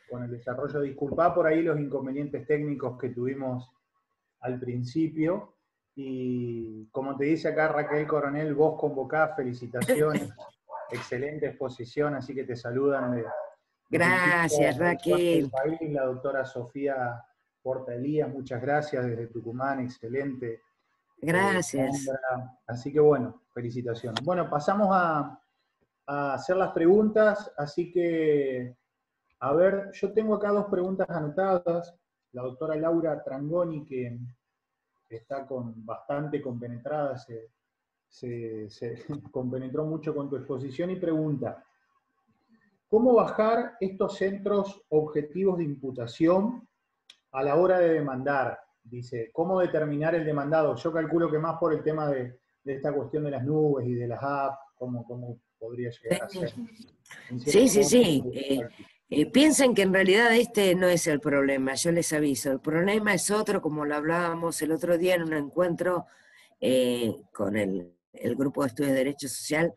con el desarrollo. Disculpá por ahí los inconvenientes técnicos que tuvimos al principio. Y como te dice acá Raquel Coronel, vos convocás, felicitaciones, excelente exposición, así que te saludan. Gracias, Raquel. País, la doctora Sofía Porta Elías, muchas gracias desde Tucumán, excelente. Gracias. Así que bueno, felicitaciones. Bueno, pasamos a hacer las preguntas, así que, a ver, yo tengo acá dos preguntas anotadas. La doctora Laura Trangoni, que está bastante compenetrada, se compenetró mucho con tu exposición y pregunta: ¿cómo bajar estos centros objetivos de imputación a la hora de demandar? Dice, ¿cómo determinar el demandado? Yo calculo que más por el tema de esta cuestión de las nubes y de las apps, ¿cómo podría llegar a ser? Sí. Piensen que en realidad este no es el problema, yo les aviso. El problema es otro, como lo hablábamos el otro día en un encuentro con el Grupo de Estudios de Derecho Social.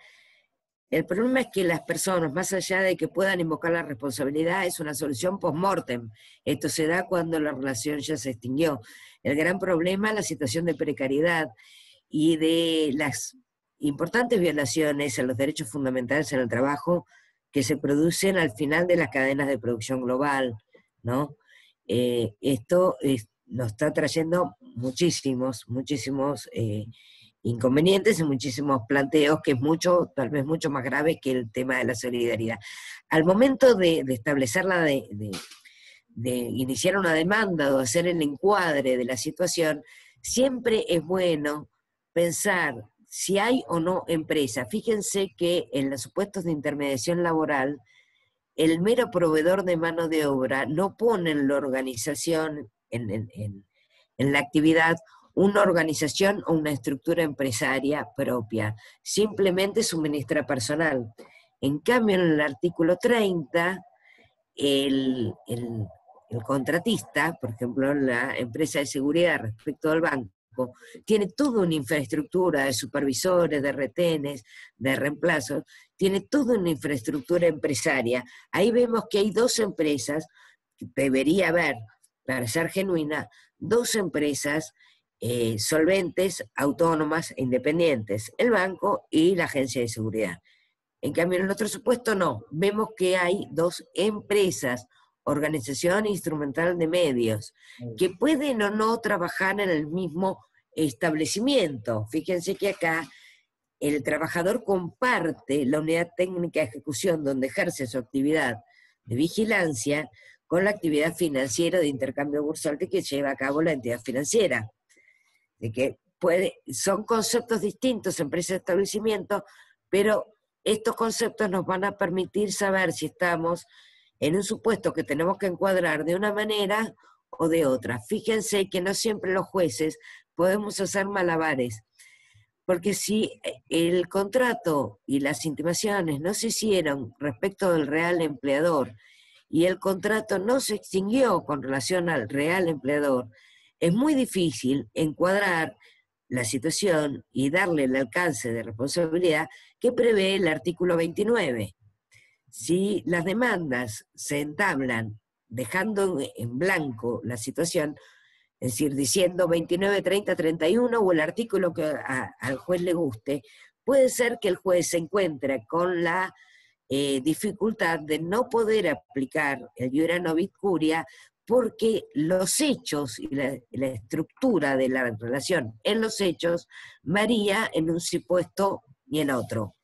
El problema es que las personas, más allá de que puedan invocar la responsabilidad, es una solución post-mortem. Esto se da cuando la relación ya se extinguió. El gran problema es la situación de precariedad y de las importantes violaciones a los derechos fundamentales en el trabajo que se producen al final de las cadenas de producción global, ¿no? Esto nos está trayendo muchísimos inconvenientes y muchísimos planteos que es tal vez mucho más grave que el tema de la solidaridad. Al momento de establecerla, de iniciar una demanda o hacer el encuadre de la situación, siempre es bueno pensar si hay o no empresa. Fíjense que en los supuestos de intermediación laboral, el mero proveedor de mano de obra no pone en la organización, en la actividad, una organización o una estructura empresaria propia, simplemente suministra personal. En cambio, en el artículo 30, el contratista, por ejemplo, la empresa de seguridad respecto al banco, tiene toda una infraestructura de supervisores, de retenes, de reemplazos, tiene toda una infraestructura empresaria. Ahí vemos que hay dos empresas, que debería haber, para ser genuina, dos empresas solventes, autónomas e independientes, el banco y la agencia de seguridad. En cambio, en el otro supuesto no, vemos que hay dos empresas, organización instrumental de medios, que pueden o no trabajar en el mismo establecimiento. Fíjense que acá el trabajador comparte la unidad técnica de ejecución donde ejerce su actividad de vigilancia con la actividad financiera de intercambio bursátil que lleva a cabo la entidad financiera. De que son conceptos distintos, empresa-establecimiento, pero estos conceptos nos van a permitir saber si estamos en un supuesto que tenemos que encuadrar de una manera o de otra. Fíjense que no siempre los jueces podemos hacer malabares, porque si el contrato y las intimaciones no se hicieron respecto del real empleador y el contrato no se extinguió con relación al real empleador, es muy difícil encuadrar la situación y darle el alcance de responsabilidad que prevé el artículo 29. Si las demandas se entablan dejando en blanco la situación, es decir, diciendo 29, 30, 31 o el artículo que al juez le guste, puede ser que el juez se encuentre con la dificultad de no poder aplicar el iura novit curia porque los hechos y la estructura de la relación en los hechos varía en un supuesto y en otro.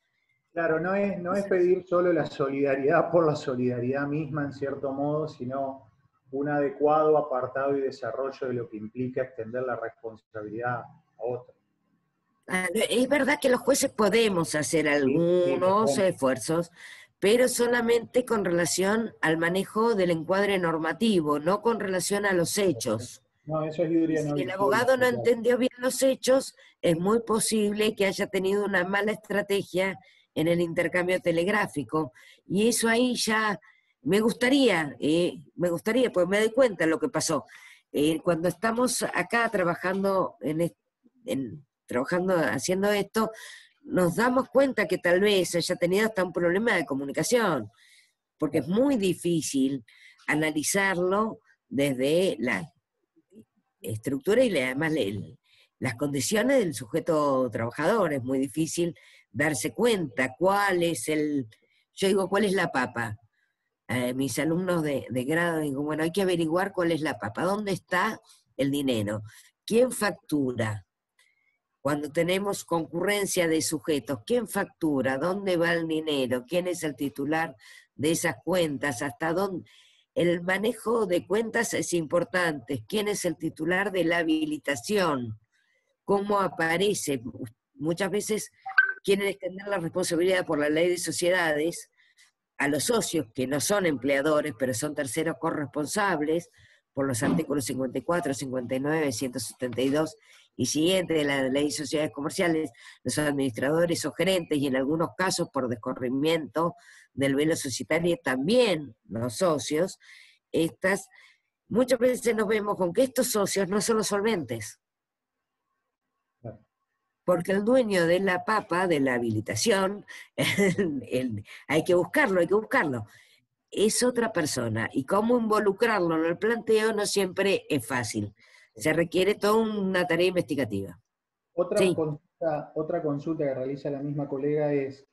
Claro, no es pedir solo la solidaridad por la solidaridad misma, en cierto modo, sino un adecuado apartado y desarrollo de lo que implica extender la responsabilidad a otros. Es verdad que los jueces podemos hacer algunos esfuerzos, pero solamente con relación al manejo del encuadre normativo, no con relación a los hechos. No, eso es iura novit. Si el abogado no entendió bien los hechos, es muy posible que haya tenido una mala estrategia en el intercambio telegráfico. Y eso ahí ya me gustaría, pues me doy cuenta de lo que pasó. Cuando estamos acá trabajando haciendo esto, nos damos cuenta que tal vez haya tenido hasta un problema de comunicación, porque es muy difícil analizarlo desde la estructura y además las condiciones del sujeto trabajador. Es muy difícil darse cuenta cuál es la papa. Mis alumnos de grado digo, bueno, hay que averiguar cuál es la papa, dónde está el dinero, quién factura. Cuando tenemos concurrencia de sujetos, ¿quién factura? ¿Dónde va el dinero? ¿Quién es el titular de esas cuentas? ¿Hasta dónde? El manejo de cuentas es importante. ¿Quién es el titular de la habilitación? ¿Cómo aparece? Muchas veces quieren extender la responsabilidad por la ley de sociedades a los socios que no son empleadores, pero son terceros corresponsables, por los artículos 54, 59, 172 y siguientes de la Ley de Sociedades Comerciales, los administradores o gerentes, y en algunos casos por descorrimiento del velo societario, también los socios, muchas veces nos vemos con que estos socios no son los solventes. Porque el dueño de la papa, de la habilitación, hay que buscarlo, es otra persona. Y cómo involucrarlo en el planteo no siempre es fácil. Se requiere toda una tarea investigativa. Otra consulta que realiza la misma colega es,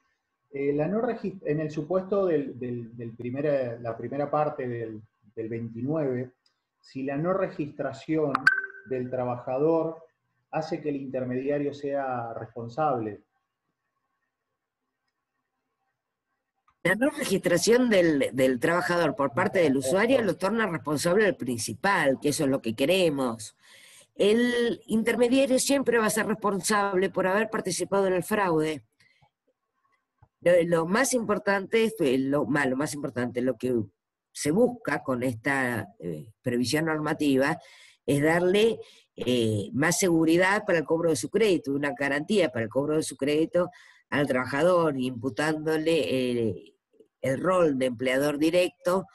en el supuesto la primera parte del 29, si la no registración del trabajador hace que el intermediario sea responsable. La no registración del trabajador por parte del usuario lo torna responsable del principal, que eso es lo que queremos. El intermediario siempre va a ser responsable por haber participado en el fraude. Lo más importante, lo que se busca con esta previsión normativa es darle más seguridad para el cobro de su crédito, una garantía para el cobro de su crédito al trabajador, imputándole el rol de empleador directo,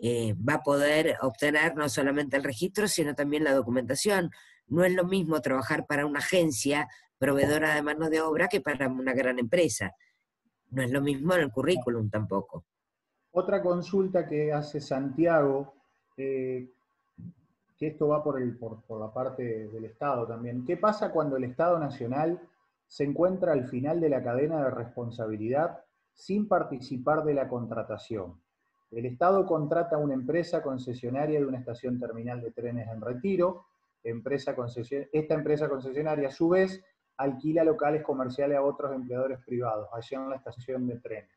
va a poder obtener no solamente el registro, sino también la documentación. No es lo mismo trabajar para una agencia proveedora de mano de obra que para una gran empresa. No es lo mismo en el currículum tampoco. Otra consulta que hace Santiago, que esto va por la parte del Estado también. ¿Qué pasa cuando el Estado Nacional se encuentra al final de la cadena de responsabilidad sin participar de la contratación? El Estado contrata a una empresa concesionaria de una estación terminal de trenes en Retiro. Esta empresa concesionaria, a su vez, alquila locales comerciales a otros empleadores privados, allá en la estación de trenes.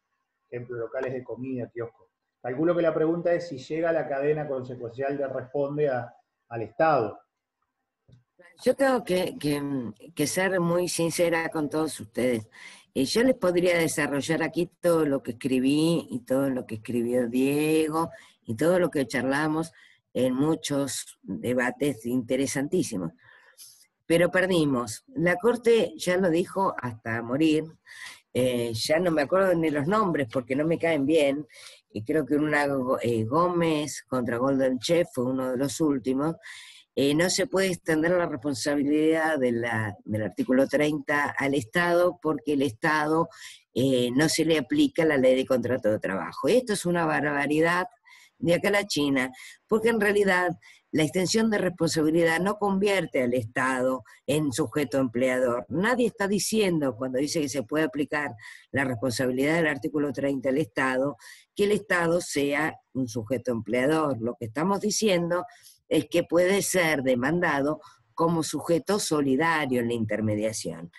Ejemplo, locales de comida, kioscos. Calculo que la pregunta es si llega la cadena consecuencial que responde al Estado. Yo tengo que ser muy sincera con todos ustedes. Yo les podría desarrollar aquí todo lo que escribí y todo lo que escribió Diego y todo lo que charlamos en muchos debates interesantísimos. Pero perdimos. La Corte ya lo dijo hasta morir. Ya no me acuerdo ni los nombres porque no me caen bien. Y creo que una Gómez contra Golden Chef fue uno de los últimos. No se puede extender la responsabilidad del artículo 30 al Estado porque el Estado no se le aplica la ley de contrato de trabajo. Esto es una barbaridad de acá a la China, porque en realidad la extensión de responsabilidad no convierte al Estado en sujeto empleador. Nadie está diciendo, cuando dice que se puede aplicar la responsabilidad del artículo 30 al Estado, que el Estado sea un sujeto empleador. Lo que estamos diciendo es que puede ser demandado como sujeto solidario en la intermediación.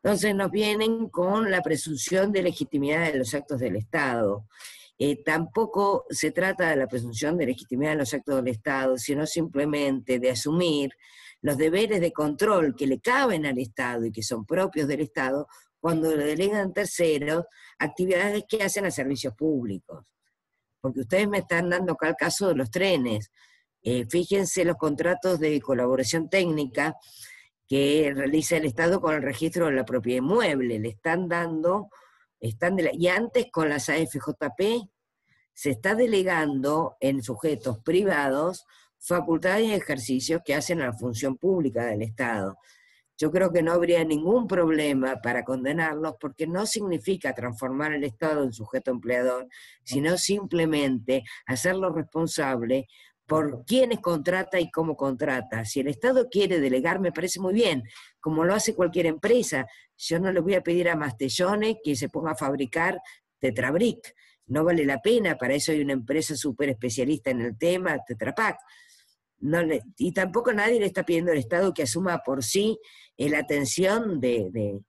Entonces nos vienen con la presunción de legitimidad de los actos del Estado. Tampoco se trata de la presunción de legitimidad de los actos del Estado, sino simplemente de asumir los deberes de control que le caben al Estado y que son propios del Estado cuando le delegan terceros actividades que hacen a servicios públicos. Porque ustedes me están dando acá el caso de los trenes. Fíjense los contratos de colaboración técnica que realiza el Estado con el registro de la propiedad inmueble. Le están dando, y antes con las AFJP se está delegando en sujetos privados facultades y ejercicios que hacen a la función pública del Estado. Yo creo que no habría ningún problema para condenarlos porque no significa transformar el Estado en sujeto empleador, sino simplemente hacerlo responsable por quiénes contrata y cómo contrata. Si el Estado quiere delegar, me parece muy bien, como lo hace cualquier empresa. Yo no le voy a pedir a Mastellone que se ponga a fabricar Tetrabric. No vale la pena, para eso hay una empresa súper especialista en el tema, Tetra Pak. Y tampoco nadie le está pidiendo al Estado que asuma por sí la atención en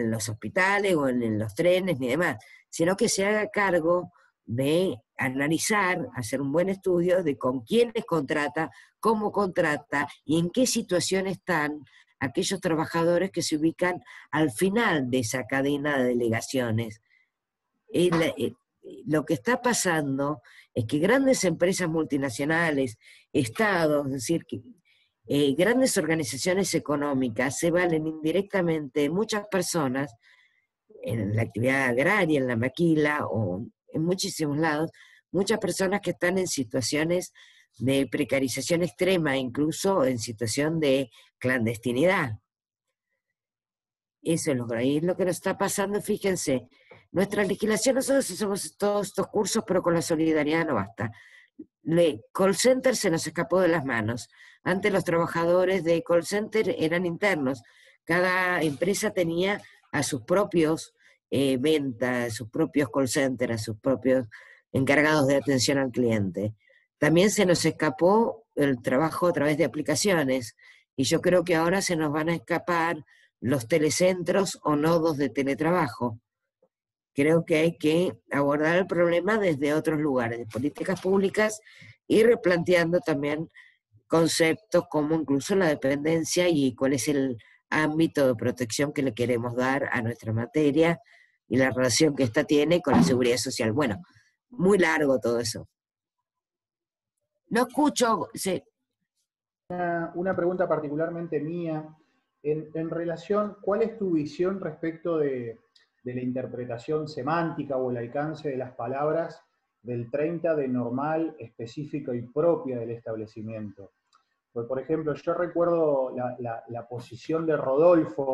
los hospitales o en los trenes ni demás, sino que se haga cargo de analizar, hacer un buen estudio de con quiénes contrata, cómo contrata y en qué situación están aquellos trabajadores que se ubican al final de esa cadena de delegaciones. Lo que está pasando es que grandes empresas multinacionales, estados, es decir, que grandes organizaciones económicas se valen indirectamente de muchas personas en la actividad agraria, en la maquila o en muchísimos lados, muchas personas que están en situaciones de precarización extrema, incluso en situación de clandestinidad. Eso es lo que nos está pasando, fíjense. Nuestra legislación, nosotros hacemos todos estos cursos, pero con la solidaridad no basta. Call center se nos escapó de las manos. Antes los trabajadores de call center eran internos. Cada empresa tenía a sus propios ventas, a sus propios call center, a sus propios encargados de atención al cliente. También se nos escapó el trabajo a través de aplicaciones. Y yo creo que ahora se nos van a escapar los telecentros o nodos de teletrabajo. Creo que hay que abordar el problema desde otros lugares, de políticas públicas, y replanteando también conceptos como incluso la dependencia y cuál es el ámbito de protección que le queremos dar a nuestra materia y la relación que ésta tiene con la seguridad social. Bueno, muy largo todo eso. No escucho. Sí. Una pregunta particularmente mía, en relación, ¿cuál es tu visión respecto de la interpretación semántica o el alcance de las palabras del 30 de normal, específica y propia del establecimiento? Pues, por ejemplo, yo recuerdo la posición de Rodolfo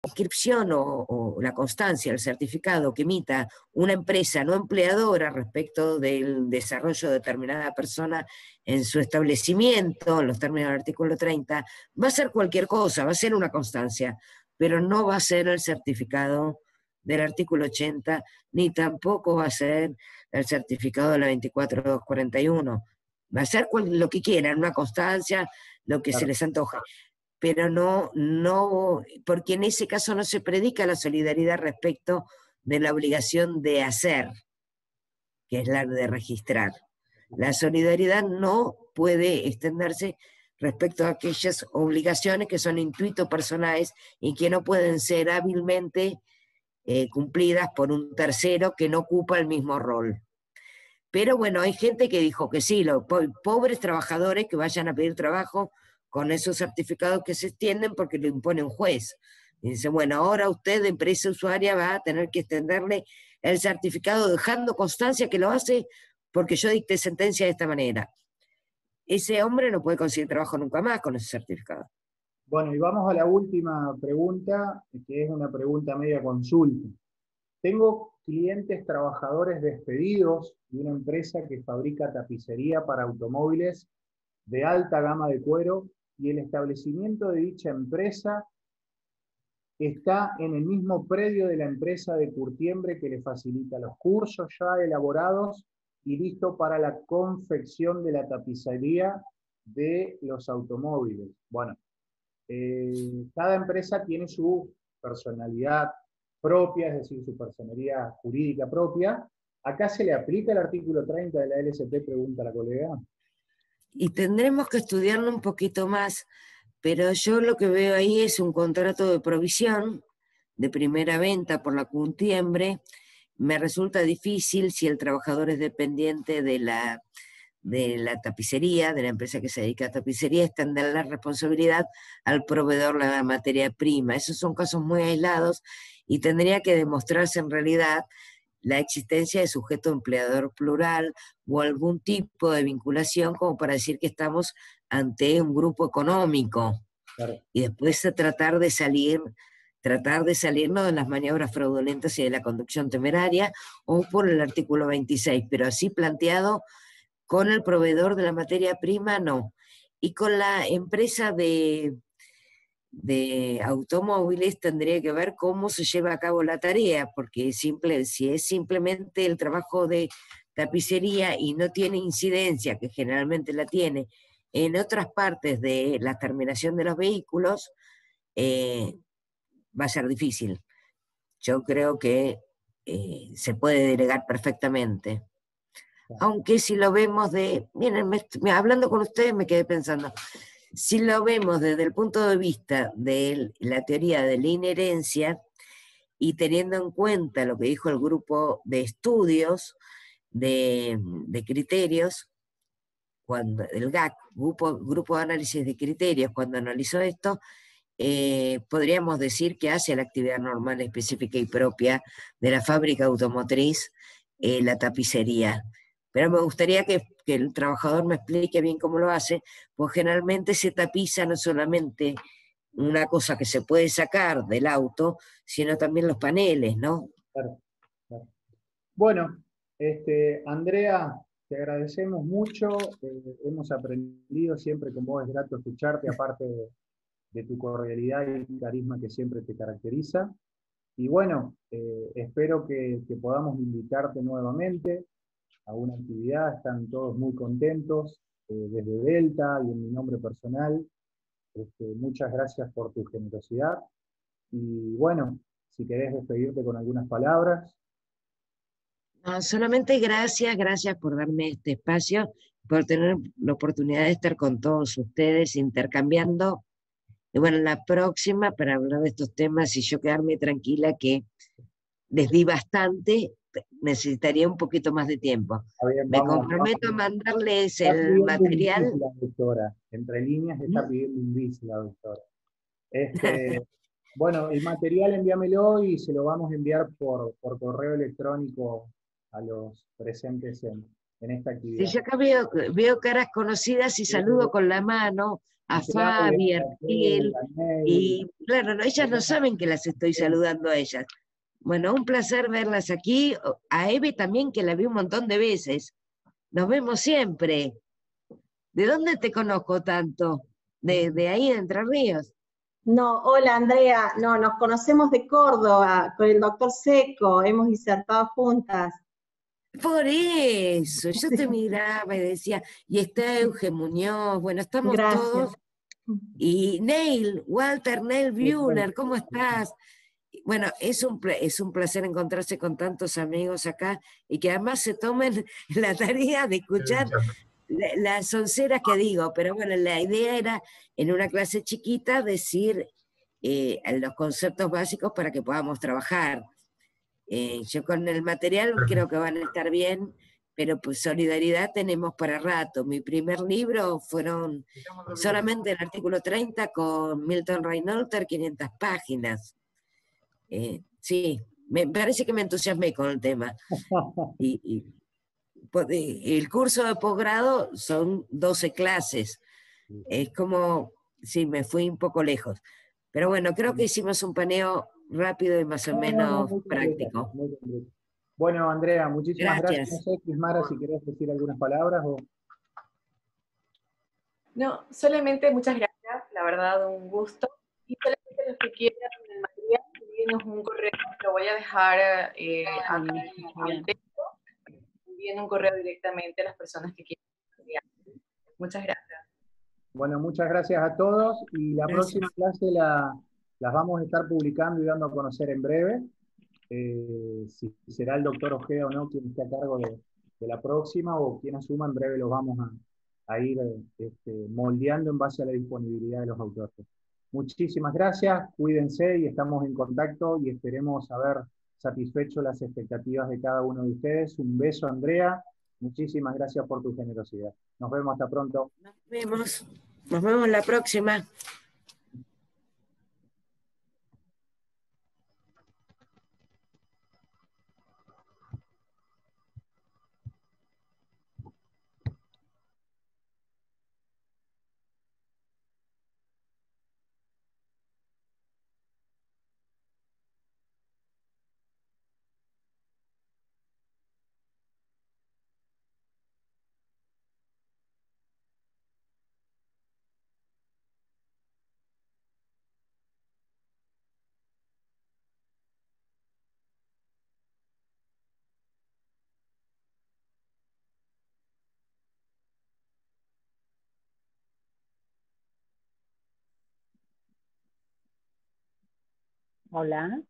inscripción o la constancia, el certificado que emita una empresa no empleadora respecto del desarrollo de determinada persona en su establecimiento, en los términos del artículo 30, va a ser cualquier cosa, va a ser una constancia, pero no va a ser el certificado del artículo 80, ni tampoco va a ser el certificado de la 24241. Va a ser lo que quieran, una constancia, lo que se les antoje, pero no, porque en ese caso no se predica la solidaridad respecto de la obligación de hacer, que es la de registrar. La solidaridad no puede extenderse respecto a aquellas obligaciones que son intuito personales y que no pueden ser hábilmente cumplidas por un tercero que no ocupa el mismo rol. Pero bueno, hay gente que dijo que sí, los pobres trabajadores que vayan a pedir trabajo con esos certificados que se extienden porque lo impone un juez. Y dice, bueno, ahora usted, empresa usuaria, va a tener que extenderle el certificado dejando constancia que lo hace porque yo dicté sentencia de esta manera. Ese hombre no puede conseguir trabajo nunca más con ese certificado. Bueno, y vamos a la última pregunta, que es una pregunta media consulta. Tengo clientes trabajadores despedidos de una empresa que fabrica tapicería para automóviles de alta gama de cuero, y el establecimiento de dicha empresa está en el mismo predio de la empresa de curtiembre que le facilita los cursos ya elaborados y listo para la confección de la tapicería de los automóviles. Bueno, cada empresa tiene su personalidad propia, es decir, su personalidad jurídica propia. ¿Acá se le aplica el artículo 30 de la LSP? Pregunta la colega. Y tendremos que estudiarlo un poquito más, pero yo lo que veo ahí es un contrato de provisión de primera venta por la curtiembre. Me resulta difícil si el trabajador es dependiente de la tapicería, de la empresa que se dedica a tapicería, extender la responsabilidad al proveedor de la materia prima. Esos son casos muy aislados y tendría que demostrarse en realidad la existencia de sujeto empleador plural o algún tipo de vinculación como para decir que estamos ante un grupo económico. Claro. Y después tratar de salirnos de las maniobras fraudulentas y de la conducción temeraria o por el artículo 26, pero así planteado con el proveedor de la materia prima no. Y con la empresa de automóviles tendría que ver cómo se lleva a cabo la tarea, porque si es simplemente el trabajo de tapicería y no tiene incidencia, que generalmente la tiene, en otras partes de la terminación de los vehículos, va a ser difícil. Yo creo que se puede delegar perfectamente. Aunque si lo vemos miren, hablando con ustedes me quedé pensando, si lo vemos desde el punto de vista de la teoría de la inherencia y teniendo en cuenta lo que dijo el grupo de estudios de criterios, el GAC, grupo de análisis de criterios, cuando analizó esto, podríamos decir que hace la actividad normal, específica y propia de la fábrica automotriz, la tapicería. Pero me gustaría que el trabajador me explique bien cómo lo hace, pues generalmente se tapiza no solamente una cosa que se puede sacar del auto, sino también los paneles, ¿no? Claro, claro. Bueno, Andrea, te agradecemos mucho, hemos aprendido, siempre con vos es grato escucharte, aparte de tu cordialidad y carisma que siempre te caracteriza. Y bueno, espero que podamos invitarte nuevamente a una actividad, están todos muy contentos, desde Delta y en mi nombre personal. Muchas gracias por tu generosidad. Y bueno, si querés despedirte con algunas palabras. No, solamente gracias por darme este espacio, por tener la oportunidad de estar con todos ustedes intercambiando. Y bueno, la próxima para hablar de estos temas y yo quedarme tranquila que les di bastante, necesitaría un poquito más de tiempo. Bien, me comprometo a mandarles el material. La doctora. Entre líneas está pidiendo un bis la doctora. Bueno, el material envíamelo y se lo vamos a enviar por correo electrónico a los presentes en esta Sí, actividad. yo acá veo caras conocidas y saludo con la mano a Claudia, Fabi, a Raquel, Raquel, a Ney, y claro, no, ellas no saben que las estoy saludando a ellas. Bueno, un placer verlas aquí. A Eve también, que la vi un montón de veces. Nos vemos siempre. ¿De dónde te conozco tanto? De ahí, de Entre Ríos. No, hola Andrea, no, nos conocemos de Córdoba, con el doctor Seco, hemos disertado juntas. Por eso, yo te miraba y decía, y está Euge Muñoz, bueno, estamos Gracias. todos. Y Neil, Walter Neil Buehler, ¿cómo estás? Bueno, es un placer encontrarse con tantos amigos acá y que además se tomen la tarea de escuchar las onceras que digo, pero bueno, la idea era en una clase chiquita decir los conceptos básicos para que podamos trabajar. Yo con el material creo que van a estar bien, pero pues solidaridad tenemos para rato. Mi primer libro fueron solamente el artículo 30 con Milton Reinolter, 500 páginas. Sí, me parece que me entusiasmé con el tema. Y el curso de posgrado son 12 clases. Es como, sí, me fui un poco lejos. Pero bueno, creo que hicimos un paneo rápido y más o menos muy completo, práctico. muy completo. Bueno, Andrea, muchísimas gracias. No Gracias. sé, Crismara, si querés decir algunas palabras o... No, solamente muchas gracias, la verdad, un gusto. Y solamente los que quieran el material, envíenos un correo, lo voy a dejar acá en el texto. Envíen un correo directamente a las personas que quieran el material. Muchas gracias. Bueno, muchas gracias a todos y la próxima clase las vamos a estar publicando y dando a conocer en breve. Si será el doctor Ojeda o no quien esté a cargo de la próxima o quien asuma, en breve los vamos a ir moldeando en base a la disponibilidad de los autores. Muchísimas gracias, cuídense y estamos en contacto y esperemos haber satisfecho las expectativas de cada uno de ustedes. Un beso, Andrea. Muchísimas gracias por tu generosidad. Nos vemos hasta pronto. Nos vemos la próxima. Hola.